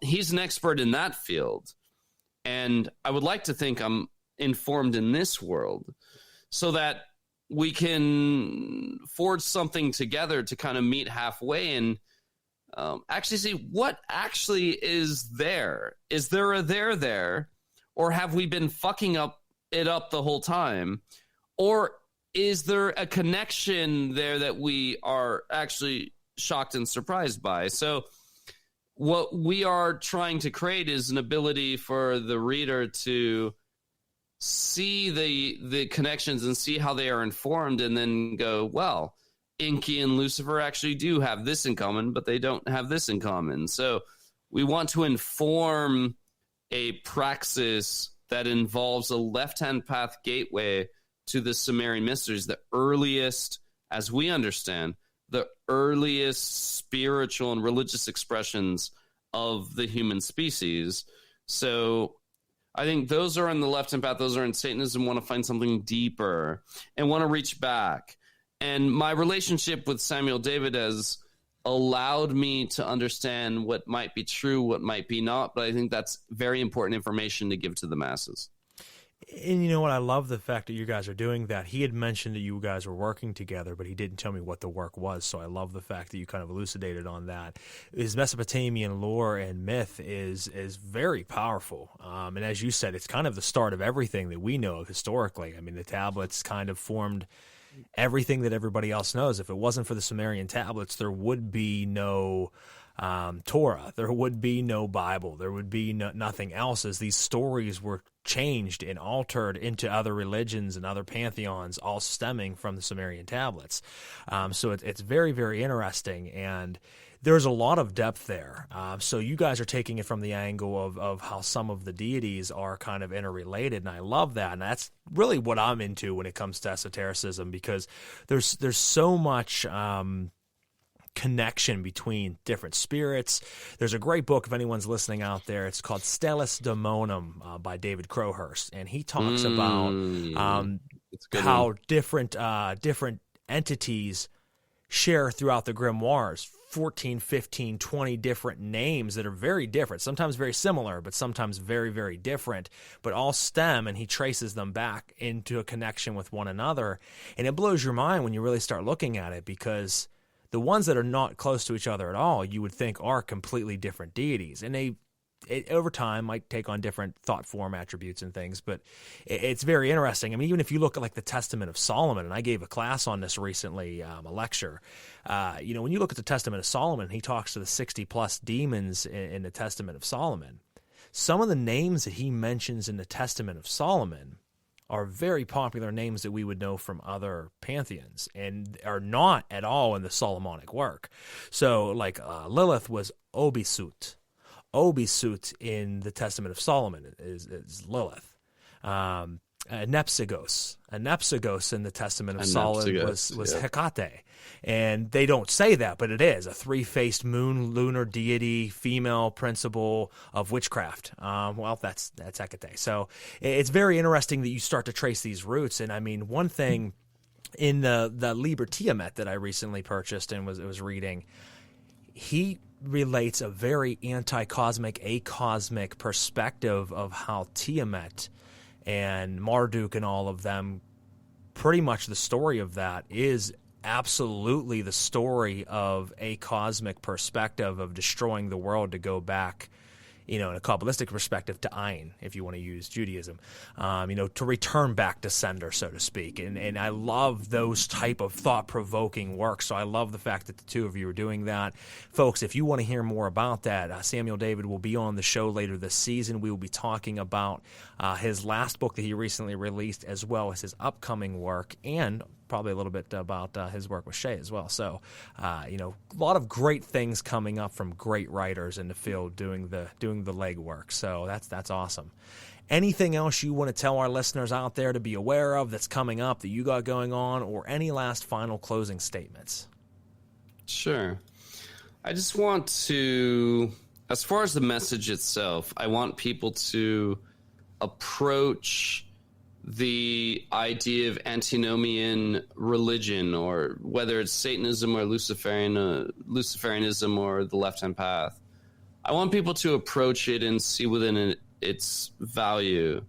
S2: He's an expert in that field, and I would like to think I'm informed in this world, so that we can forge something together to kind of meet halfway and actually see what actually is there. Is there a there, or have we been fucking it up the whole time? Or is there a connection there that we are actually shocked and surprised by? So what we are trying to create is an ability for the reader to see the connections and see how they are informed, and then go, well, Inky and Lucifer actually do have this in common, but they don't have this in common. So we want to inform a praxis that involves a left-hand path gateway to the Sumerian mysteries, the earliest, as we understand, the earliest spiritual and religious expressions of the human species. So I think those are in the left-hand path. Those are in Satanism, want to find something deeper and want to reach back. And my relationship with Samuel David has allowed me to understand what might be true, what might be not. But I think that's very important information to give to the masses.
S1: And you know what? I love the fact that you guys are doing that. He had mentioned that you guys were working together, but he didn't tell me what the work was. So I love the fact that you kind of elucidated on that. His Mesopotamian lore and myth is very powerful. And as you said, it's kind of the start of everything that we know of historically. I mean, the tablets kind of formed everything that everybody else knows. If it wasn't for the Sumerian tablets, there would be no Torah, there would be no Bible, there would be nothing else, as these stories were changed and altered into other religions and other pantheons, all stemming from the Sumerian tablets. So it's very, very interesting, and there's a lot of depth there. So you guys are taking it from the angle of how some of the deities are kind of interrelated, and I love that. And that's really what I'm into when it comes to esotericism, because there's so much connection between different spirits. There's a great book, if anyone's listening out there, it's called Stellus Daemonum by David Crowhurst, and he talks about how different entities share throughout the grimoires 14, 15, 20 different names that are very different, sometimes very similar, but sometimes very, very different, but all stem, and he traces them back into a connection with one another. And it blows your mind when you really start looking at it, because the ones that are not close to each other at all, you would think are completely different deities. And they, over time, might take on different thought form attributes and things, but it's very interesting. I mean, even if you look at like the Testament of Solomon, and I gave a class on this recently, a lecture, when you look at the Testament of Solomon, he talks to the 60-plus demons in the Testament of Solomon. Some of the names that he mentions in the Testament of Solomon are very popular names that we would know from other pantheons and are not at all in the Solomonic work. So, like Lilith was Obisut. Obisut in the Testament of Solomon is Lilith. Nepsigos in the Testament of Solomon was Hecate. And they don't say that, but it is a three-faced moon lunar deity, female principle of witchcraft. That's Hecate. So it's very interesting that you start to trace these roots. And I mean, one thing in the Liber Tiamat that I recently purchased and was reading, he relates a very anti-cosmic, acosmic perspective of how Tiamat and Marduk and all of them, pretty much the story of that is absolutely the story of a cosmic perspective of destroying the world to go back, in a Kabbalistic perspective, to Ayin, if you want to use Judaism, to return back to sender, so to speak. And I love those type of thought-provoking works, so I love the fact that the two of you are doing that. Folks, if you want to hear more about that, Samuel David will be on the show later this season. We will be talking about his last book that he recently released, as well as his upcoming work, and probably a little bit about his work with Shea as well. So, a lot of great things coming up from great writers in the field doing the legwork. So that's awesome. Anything else you want to tell our listeners out there to be aware of that's coming up that you got going on, or any last final closing statements?
S2: Sure. I just want to, as far as the message itself, I want people to approach the idea of antinomian religion, or whether it's Satanism or Luciferianism or the left-hand path. I want people to approach it and see within it its value.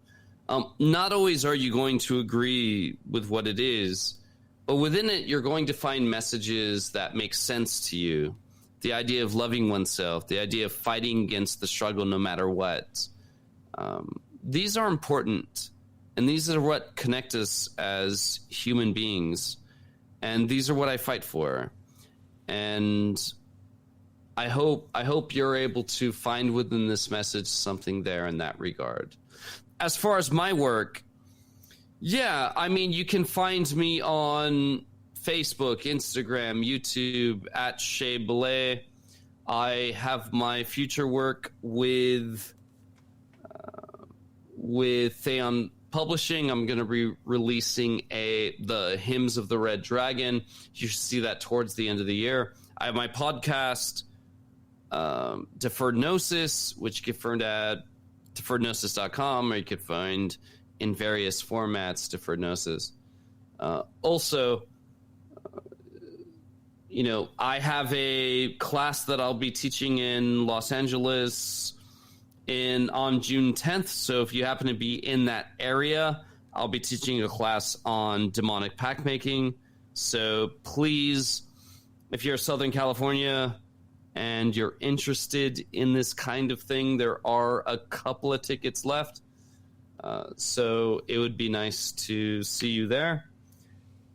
S2: Not always are you going to agree with what it is, but within it, you're going to find messages that make sense to you. The idea of loving oneself, the idea of fighting against the struggle no matter what. These are important, and these are what connect us as human beings, and these are what I fight for. And I hope you're able to find within this message something there in that regard. As far as my work, yeah, I mean, you can find me on Facebook, Instagram, YouTube at Shea Bilé. I have my future work with Theon Publishing. I'm going to be releasing the Hymns of the Red Dragon. You should see that towards the end of the year. I have my podcast, Deferred Gnosis, which you can find at deferredgnosis.com, or you could find in various formats Deferred Gnosis. Also, I have a class that I'll be teaching in Los Angeles on June 10th. So if you happen to be in that area, I'll be teaching a class on demonic pact making. So please, if you're Southern California and you're interested in this kind of thing, there are a couple of tickets left. So it would be nice to see you there.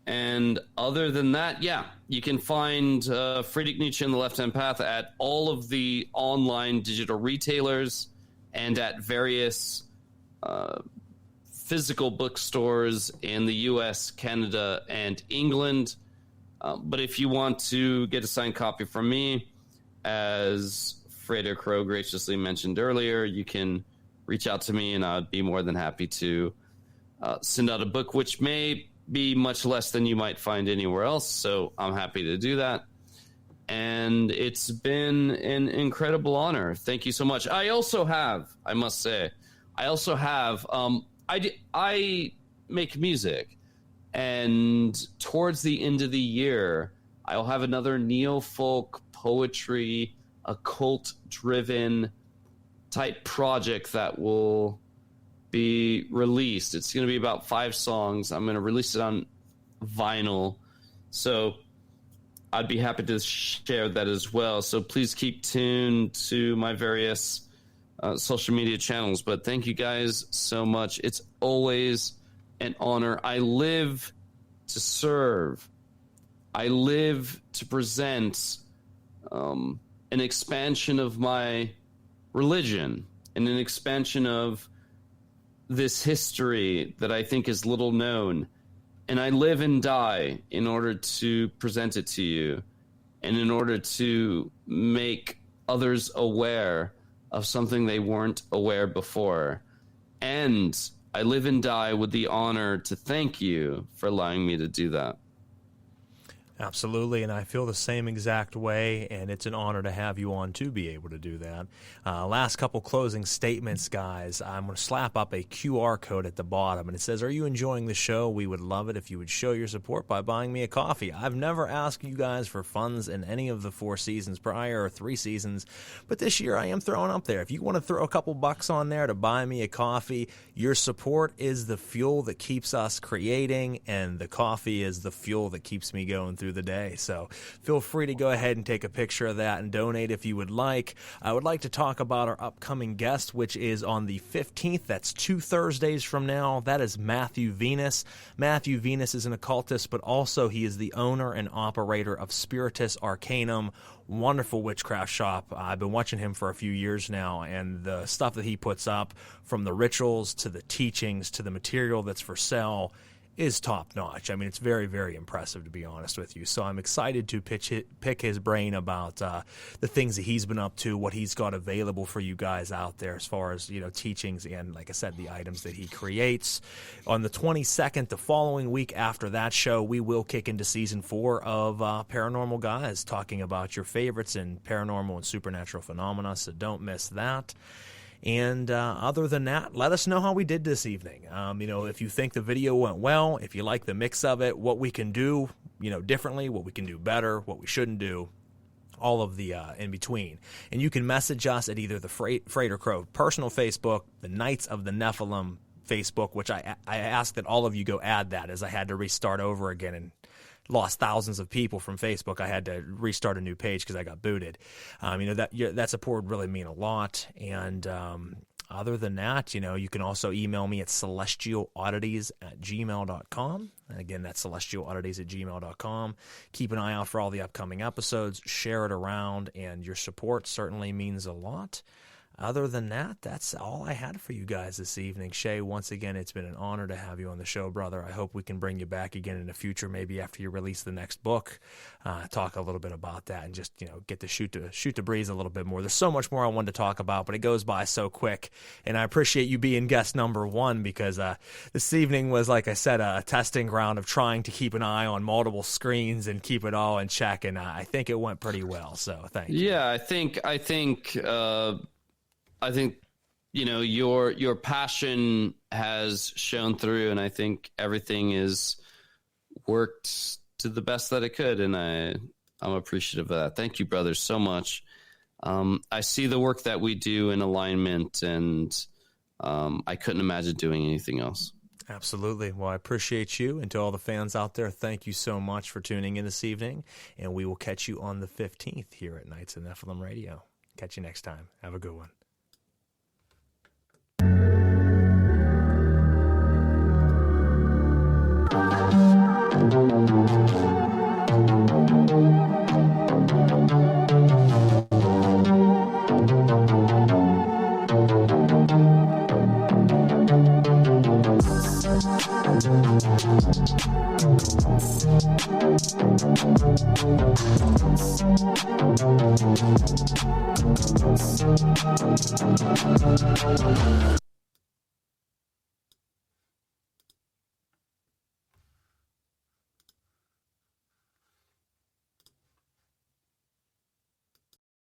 S2: And other than that, yeah, you can find Friedrich Nietzsche and the Left Hand Path at all of the online digital retailers and at various physical bookstores in the US, Canada, and England. But if you want to get a signed copy from me, as Freda Crow graciously mentioned earlier, you can reach out to me and I'd be more than happy to send out a book, which may be much less than you might find anywhere else. So I'm happy to do that. And it's been an incredible honor. Thank you so much. I must say, I make music, and towards the end of the year, I'll have another neo-folk poetry, occult-driven type project that will be released. It's going to be about 5 songs. I'm going to release it on vinyl. So I'd be happy to share that as well. So please keep tuned to my various social media channels. But thank you guys so much. It's always an honor. I live to serve. I live to present an expansion of my religion and an expansion of this history that I think is little known. And I live and die in order to present it to you and in order to make others aware of something they weren't aware before. And I live and die with the honor to thank you for allowing me to do that.
S1: Absolutely, and I feel the same exact way, and it's an honor to have you on to be able to do that. Last couple closing statements, guys. I'm going to slap up a QR code at the bottom, and it says, "Are you enjoying the show? We would love it if you would show your support by buying me a coffee." I've never asked you guys for funds in any of the 4 seasons prior or 3 seasons, but this year I am throwing up there. If you want to throw a couple bucks on there to buy me a coffee, your support is the fuel that keeps us creating, and the coffee is the fuel that keeps me going through the day. So feel free to go ahead and take a picture of that and donate if you would like. I would like to talk about our upcoming guest, which is on the 15th. That's 2 Thursdays from now. That is Matthew Venus. Matthew Venus is an occultist, but also he is the owner and operator of Spiritus Arcanum. Wonderful witchcraft shop. I've been watching him for a few years now, and the stuff that he puts up, from the rituals to the teachings to the material that's for sale, is top-notch. I mean, it's very, very impressive, to be honest with you. So I'm excited to pick his brain about the things that he's been up to, what he's got available for you guys out there as far as, teachings and, like I said, the items that he creates. On the 22nd, the following week after that show, we will kick into Season 4 of Paranormal Guys, talking about your favorites in paranormal and supernatural phenomena, so don't miss that. And other than that, let us know how we did this evening. If you think the video went well, if you like the mix of it, what we can do, differently, what we can do better, what we shouldn't do, all of the in between. And you can message us at either the Frater Crow personal Facebook, the Knights of the Nephilim Facebook, which I asked that all of you go add that, as I had to restart over again and lost thousands of people from Facebook. I had to restart a new page because I got booted. That support would really mean a lot. And other than that, you can also email me at celestialoddities@gmail.com. And again, that's celestialoddities@gmail.com. Keep an eye out for all the upcoming episodes. Share it around, and your support certainly means a lot. Other than that, that's all I had for you guys this evening. Shea, once again, it's been an honor to have you on the show, brother. I hope we can bring you back again in the future, maybe after you release the next book, talk a little bit about that and just, get to shoot the breeze a little bit more. There's so much more I wanted to talk about, but it goes by so quick. And I appreciate you being guest number one, because this evening was, like I said, a testing ground of trying to keep an eye on multiple screens and keep it all in check. And I think it went pretty well. So thank you.
S2: Yeah, I think your passion has shown through, and I think everything is worked to the best that it could, and I'm appreciative of that. Thank you, brothers, so much. I see the work that we do in alignment, and I couldn't imagine doing anything else.
S1: Absolutely. Well, I appreciate you, and to all the fans out there, thank you so much for tuning in this evening, and we will catch you on the 15th here at Knights of Nephilim Radio. Catch you next time. Have a good one.